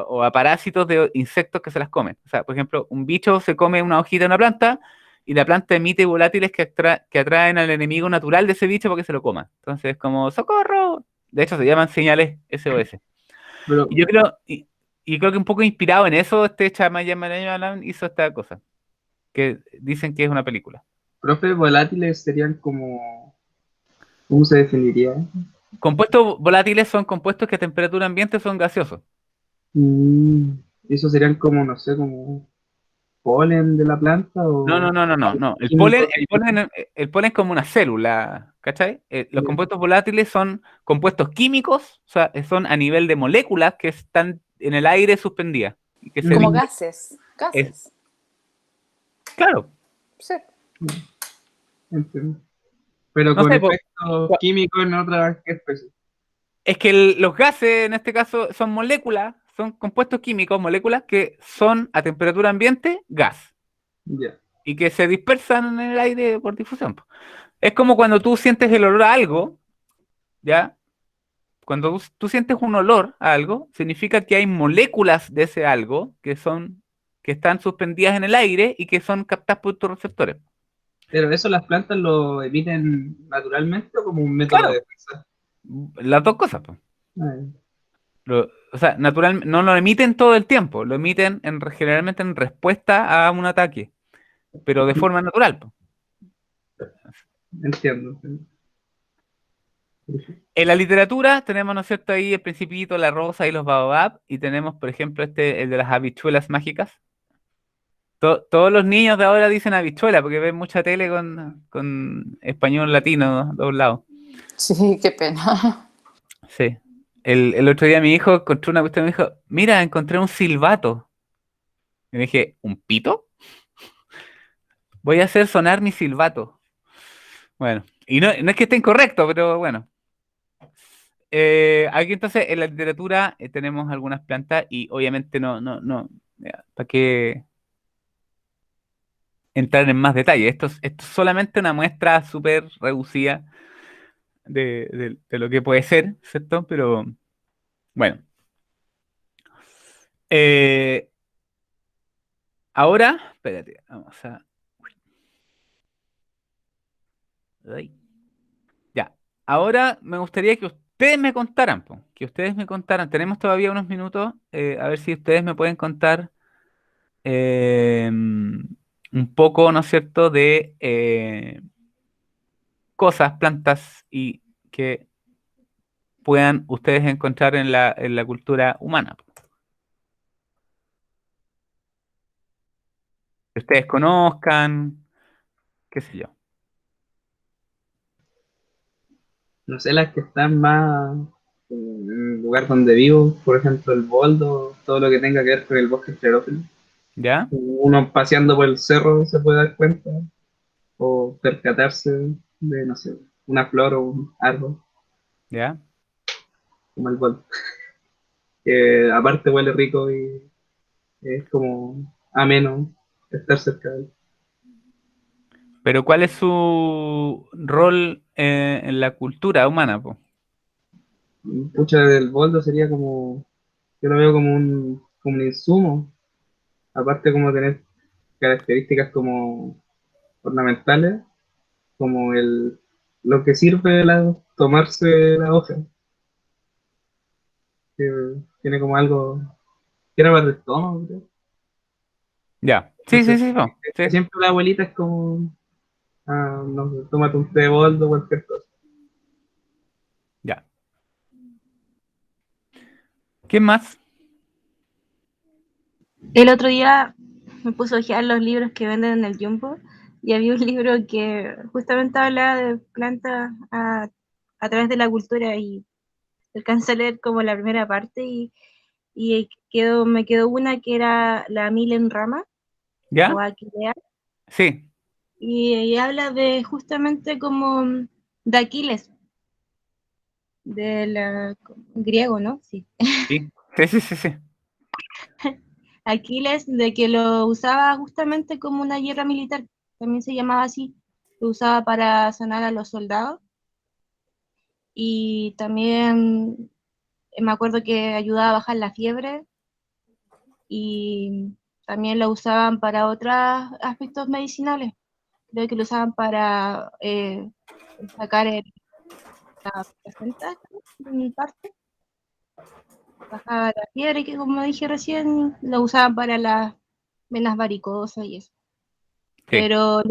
o a parásitos de insectos que se las comen. O sea, por ejemplo, un bicho se come una hojita de una planta y la planta emite volátiles que atraen al enemigo natural de ese bicho para que se lo coma. Entonces, como ¡socorro! De hecho, se llaman señales SOS. Pero, Y creo que un poco inspirado en eso, este Shyamalan hizo esta cosa, que dicen que es una película. profe, volátiles serían como. ¿Cómo se definiría? Compuestos volátiles son compuestos que a temperatura ambiente son gaseosos. Mm, Eso serían como, no sé, como polen de la planta No, no, o no, no, no, no. químicos? El polen es como una célula, ¿cachai? Los Ya, compuestos volátiles son compuestos químicos, o sea, son a nivel de moléculas que están en el aire suspendidas. Y que se Como mm, gases. es, Gases. claro, Sí. entiendo. Pero no con sé, po, efectos químicos en otra especie. es que los gases en este caso son moléculas, son compuestos químicos, moléculas que son a temperatura ambiente gas Ya. y que se dispersan en el aire por difusión, po. Es como cuando tú sientes el olor a algo, ¿ya? Cuando tú sientes un olor a algo, significa que hay moléculas de ese algo que están suspendidas en el aire y que son captadas por tus receptores. Pero eso las plantas lo emiten naturalmente o como un método de Claro, defensa. las dos cosas, po. Ah, O sea, no lo emiten todo el tiempo, lo emiten generalmente en respuesta a un ataque, pero de forma natural, po. entiendo. En la literatura tenemos, ¿no es cierto?, ahí el Principito, la Rosa y los Baobab, y tenemos, por ejemplo, el de las habichuelas mágicas. Todos los niños de ahora dicen habichuela porque ven mucha tele con español latino doblado. Sí, qué pena. Sí. El otro día mi hijo encontró una cuestión y me dijo, mira, encontré un silbato. Y le dije, ¿un pito? Voy a hacer sonar mi silbato. Bueno, y no es que esté incorrecto, pero bueno. Aquí entonces en la literatura tenemos algunas plantas y obviamente no, ¿para qué entrar en más detalle? Esto es solamente una muestra súper reducida de lo que puede ser, ¿cierto? Pero bueno. Eh, ahora, espérate, vamos a... Ay, ya. Ahora me gustaría que ustedes me contaran, po, que ustedes me contaran. Tenemos todavía unos minutos, a ver si ustedes me pueden contar un poco, ¿no es cierto?, de cosas, plantas y que puedan ustedes encontrar en la cultura humana, po, que ustedes conozcan, qué sé yo. No sé, las que están más en el lugar donde vivo, por ejemplo, el boldo, todo lo que tenga que ver con el bosque esclerófilo. ¿Ya? Uno paseando por el cerro se puede dar cuenta o percatarse de, no sé, una flor o un árbol, ¿Ya? como el boldo, que aparte huele rico y es como ameno estar cerca de él. Pero ¿cuál es su rol en la cultura humana, po? Pucha, del boldo sería como, yo lo veo como un insumo, aparte como tener características como ornamentales, como lo que sirve tomarse la hoja, que tiene como algo, que era para el estómago, creo. Ya. Sí, sí, Entonces, sí, po, sí. siempre la abuelita es como, no sé, tómate un té de boldo, cualquier cosa. Ya. ¿Qué más? El otro día me puse a hojear los libros que venden en el Jumbo y había un libro que justamente hablaba de plantas a través de la cultura y alcancé a leer como la primera parte y me quedó una que era la Milen Rama o ¿Ya? Aquilea Sí, y habla de justamente como de Aquiles, del griego, ¿no? Sí. sí, sí, sí, sí, sí. Aquiles, de que lo usaba justamente como una guerra militar, también se llamaba así, lo usaba para sanar a los soldados y también me acuerdo que ayudaba a bajar la fiebre y también lo usaban para otros aspectos medicinales, creo que lo usaban para sacar la placenta, en parte, bajaba la fiebre, que como dije recién, lo usaban para las venas varicosas y eso. Sí. Pero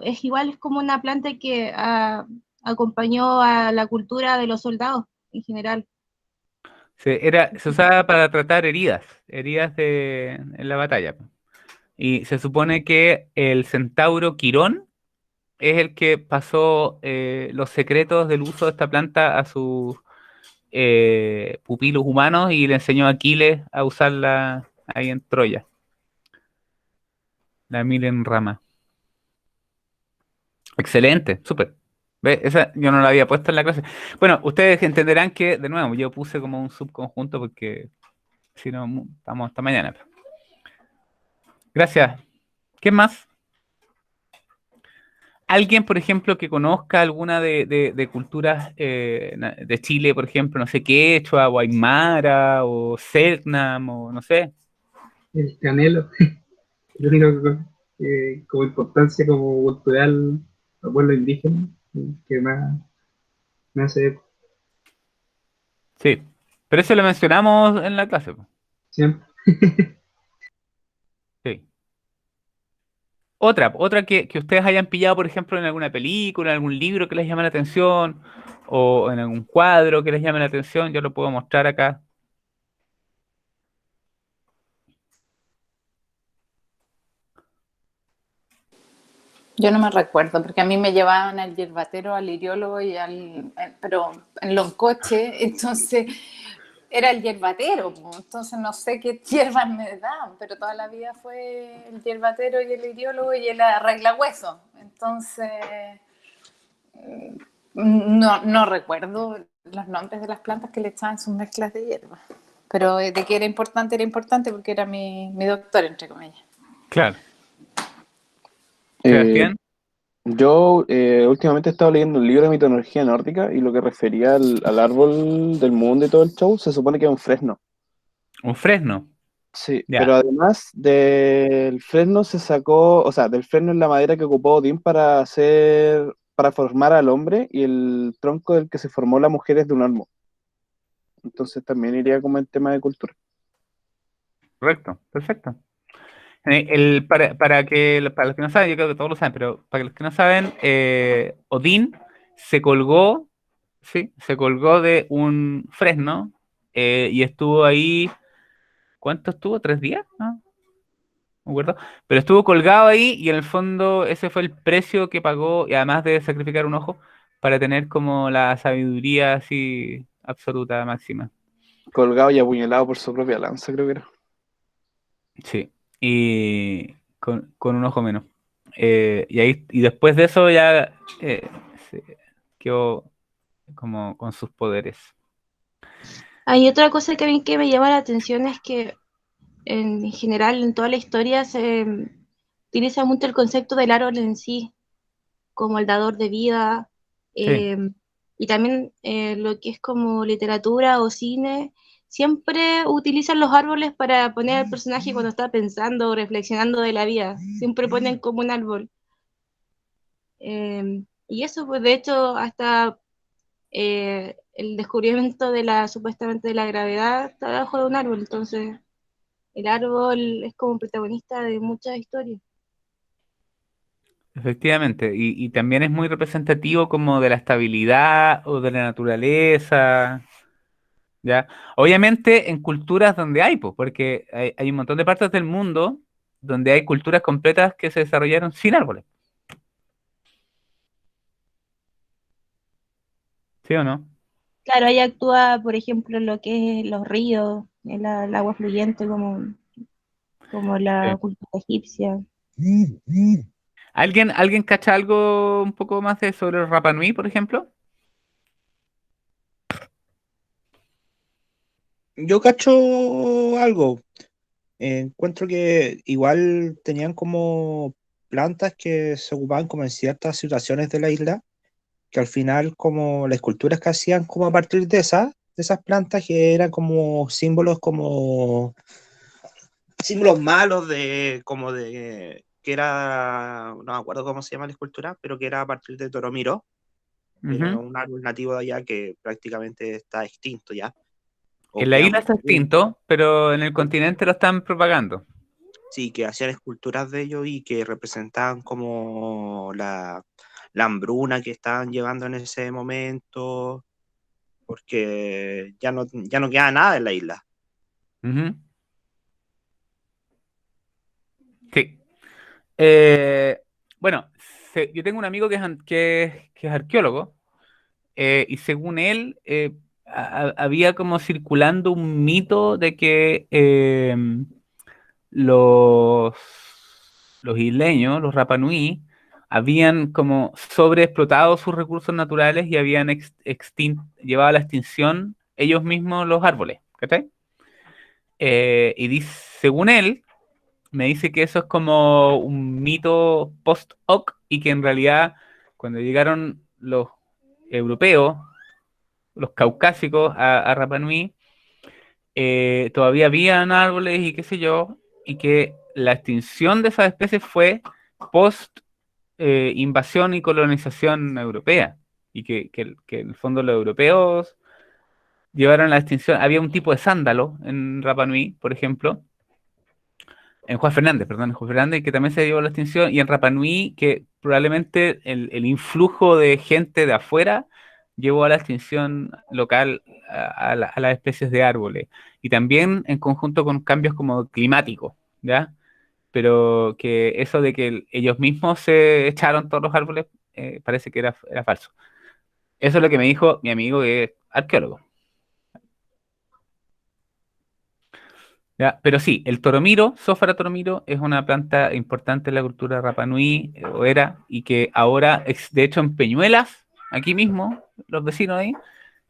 es igual, es como una planta que acompañó a la cultura de los soldados en general. Se usaba para tratar heridas en la batalla, po. Y se supone que el centauro Quirón es el que pasó los secretos del uso de esta planta a sus pupilos humanos y le enseñó a Aquiles a usarla ahí en Troya, la Milen Rama. Excelente, súper. ¿Ve? Esa yo no la había puesto en la clase. Bueno, ustedes entenderán que, de nuevo, yo puse como un subconjunto porque si no, estamos hasta mañana. Gracias. ¿Qué más? ¿Alguien, por ejemplo, que conozca alguna de culturas de Chile, por ejemplo, no sé, quechua, o aymara, o selknam, o no sé? El canelo, el único como importancia como cultural al pueblo indígena, que más hace Sí. Pero eso lo mencionamos en la clase, po. siempre. Sí. Otra que ustedes hayan pillado, por ejemplo, en alguna película, en algún libro que les llame la atención, o en algún cuadro que les llame la atención, yo lo puedo mostrar acá. Yo no me recuerdo, porque a mí me llevaban al yerbatero, al iriólogo pero en Loncoche, entonces era el yerbatero, pues, entonces no sé qué hierbas me dan, pero toda la vida fue el yerbatero y el iriólogo y el arregla hueso. Entonces no recuerdo los nombres de las plantas que le echaban sus mezclas de hierbas, pero de que era importante porque era mi doctor, entre comillas. Claro. Eh, Sebastián, yo últimamente he estado leyendo un libro de mitología nórdica y lo que refería al árbol del mundo y todo el show, se supone que es un fresno. un fresno. Sí, Ya. pero además del fresno se sacó, o sea, del fresno es la madera que ocupó Odín para formar al hombre y el tronco del que se formó la mujer es de un olmo. Entonces también iría como en tema de cultura. Correcto, perfecto. Para los que no saben, yo creo que todos lo saben, pero para los que no saben, Odín se colgó, sí, se colgó de un fresno y estuvo ahí, ¿cuánto estuvo? ¿3 días? ¿No? No me acuerdo. Pero estuvo colgado ahí y en el fondo ese fue el precio que pagó, y además de sacrificar un ojo, para tener como la sabiduría así absoluta, máxima. Colgado y apuñalado por su propia lanza, creo que era. Sí, y con un ojo menos. Y después de eso ya se quedó como con sus poderes. Hay otra cosa que a mí que me llama la atención es que en general en toda la historia se utiliza mucho el concepto del árbol en sí, como el dador de vida, Sí. eh, y también lo que es como literatura o cine, siempre utilizan los árboles para poner al personaje cuando está pensando o reflexionando de la vida, siempre ponen como un árbol. Y eso, pues de hecho, hasta el descubrimiento de supuestamente de la gravedad está debajo de un árbol, entonces el árbol es como protagonista de muchas historias. Efectivamente, y también es muy representativo como de la estabilidad o de la naturaleza, ¿ya? Obviamente en culturas donde hay, pues, porque hay un montón de partes del mundo donde hay culturas completas que se desarrollaron sin árboles, ¿sí o no? Claro, ahí actúa, por ejemplo, lo que es los ríos, el agua fluyente, como Sí. la cultura egipcia. ¿Alguien cacha algo un poco más sobre el Rapa Nui, por ejemplo? Yo cacho algo. Encuentro que igual tenían como plantas que se ocupaban como en ciertas situaciones de la isla, que al final como las esculturas que hacían como a partir de esas plantas que eran como símbolos malos de como de que era, no me acuerdo cómo se llama la escultura, pero que era a partir de Toromiro, era Ujú. un árbol nativo de allá que prácticamente está extinto ya, o En la queda isla muy está extinto, pero en el continente lo están propagando. sí, que hacían esculturas de ellos y que representaban como la hambruna que estaban llevando en ese momento, porque ya no queda nada en la isla. Ujú. Sí. Bueno, yo tengo un amigo que es arqueólogo, y según él, había como circulando un mito de que los, los isleños, los Rapa Nui, habían como sobreexplotado sus recursos naturales y habían llevado a la extinción ellos mismos los árboles, ¿cachai? Según él, me dice que eso es como un mito post-hoc y que en realidad cuando llegaron los europeos, los caucásicos a Rapa Nui, todavía habían árboles y qué sé yo, y que la extinción de esas especies fue post invasión y colonización europea, y que en el fondo los europeos llevaron a la extinción. Había un tipo de sándalo en Rapa Nui, por ejemplo, en Juan Fernández, perdón, en Juan Fernández, que también se llevó a la extinción, y en Rapa Nui, que probablemente el influjo de gente de afuera llevó a la extinción local a las especies de árboles, y también en conjunto con cambios como climáticos, ¿ya? Pero que eso de que ellos mismos se echaron todos los árboles, parece que era falso. Eso es lo que me dijo mi amigo que es arqueólogo. ¿Ya? Pero sí, el toromiro, Zófara toromiro, es una planta importante en la cultura Rapa Nui, o era, y que ahora, de hecho, en Peñuelas, aquí mismo, los vecinos ahí,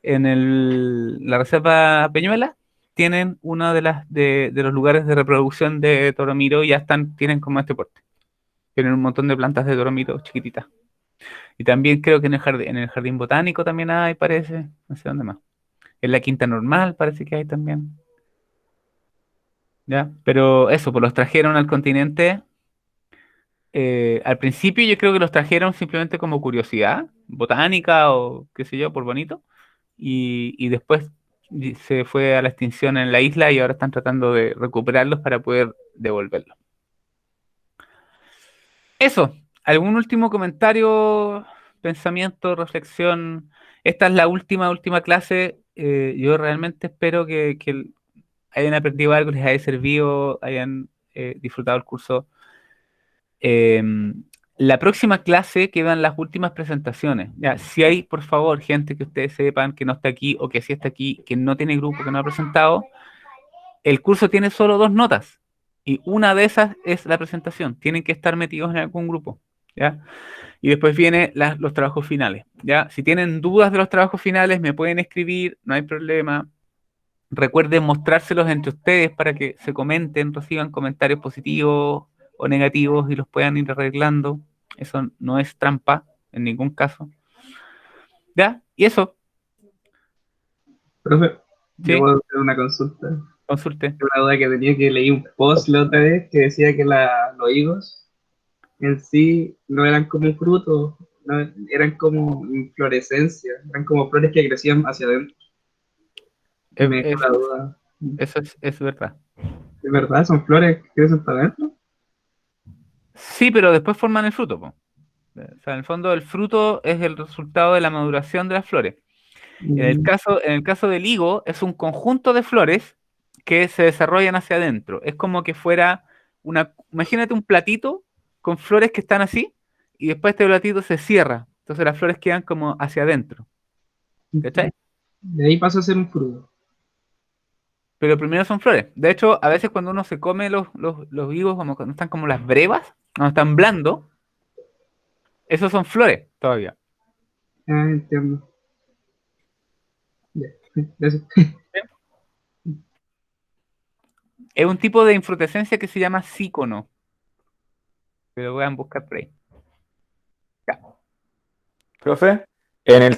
en la reserva Peñuelas, tienen uno de los lugares de reproducción de toromiro y ya tienen como este porte. Tienen un montón de plantas de toromiro chiquititas. Y también creo que en el jardín botánico también hay, parece, no sé dónde más. En la quinta normal parece que hay también. ¿Ya? Pero eso, pues los trajeron al continente. Al principio yo creo que los trajeron simplemente como curiosidad botánica o qué sé yo, por bonito. Y después se fue a la extinción en la isla y ahora están tratando de recuperarlos para poder devolverlos. Eso, ¿algún último comentario, pensamiento, reflexión? Esta es la última clase. Yo realmente espero que hayan aprendido algo, les haya servido, hayan disfrutado el curso. Eh, la próxima clase quedan las últimas presentaciones. Ya, si hay, por favor, gente que ustedes sepan que no está aquí o que sí está aquí, que no tiene grupo, que no ha presentado, el curso tiene solo 2 notas y una de esas es la presentación. Tienen que estar metidos en algún grupo, ¿ya? Y después vienen los trabajos finales, ¿ya? Si tienen dudas de los trabajos finales, me pueden escribir, no hay problema. Recuerden mostrárselos entre ustedes para que se comenten, reciban comentarios positivos o negativos y los puedan ir arreglando. Eso no es trampa en ningún caso. ¿Ya? Y eso, Profe, yo ¿sí? puedo hacer una consulta. Consulte. Una duda que tenía, que leí un post la otra vez que decía que los higos en sí no eran como frutos, no, eran como inflorescencia, eran como flores que crecían hacia adentro. Y Es- me dejó es- la duda. Eso es verdad. ¿De verdad son flores que crecen para adentro? Sí, pero después forman el fruto, po. O sea, en el fondo el fruto es el resultado de la maduración de las flores. Mm, En el caso del higo, es un conjunto de flores que se desarrollan hacia adentro. Es como que fuera imagínate un platito con flores que están así, y después este platito se cierra. Entonces las flores quedan como hacia adentro. ¿Cachai? De ahí pasa a ser un fruto. Pero primero son flores. De hecho, a veces cuando uno se come los higos, como cuando están como las brevas, cuando están blandos, esos son flores todavía. Ah, entiendo. Ya, gracias. Es un tipo de infrutescencia que se llama sícono. Pero voy a buscar por ahí. Ya. Profe, en el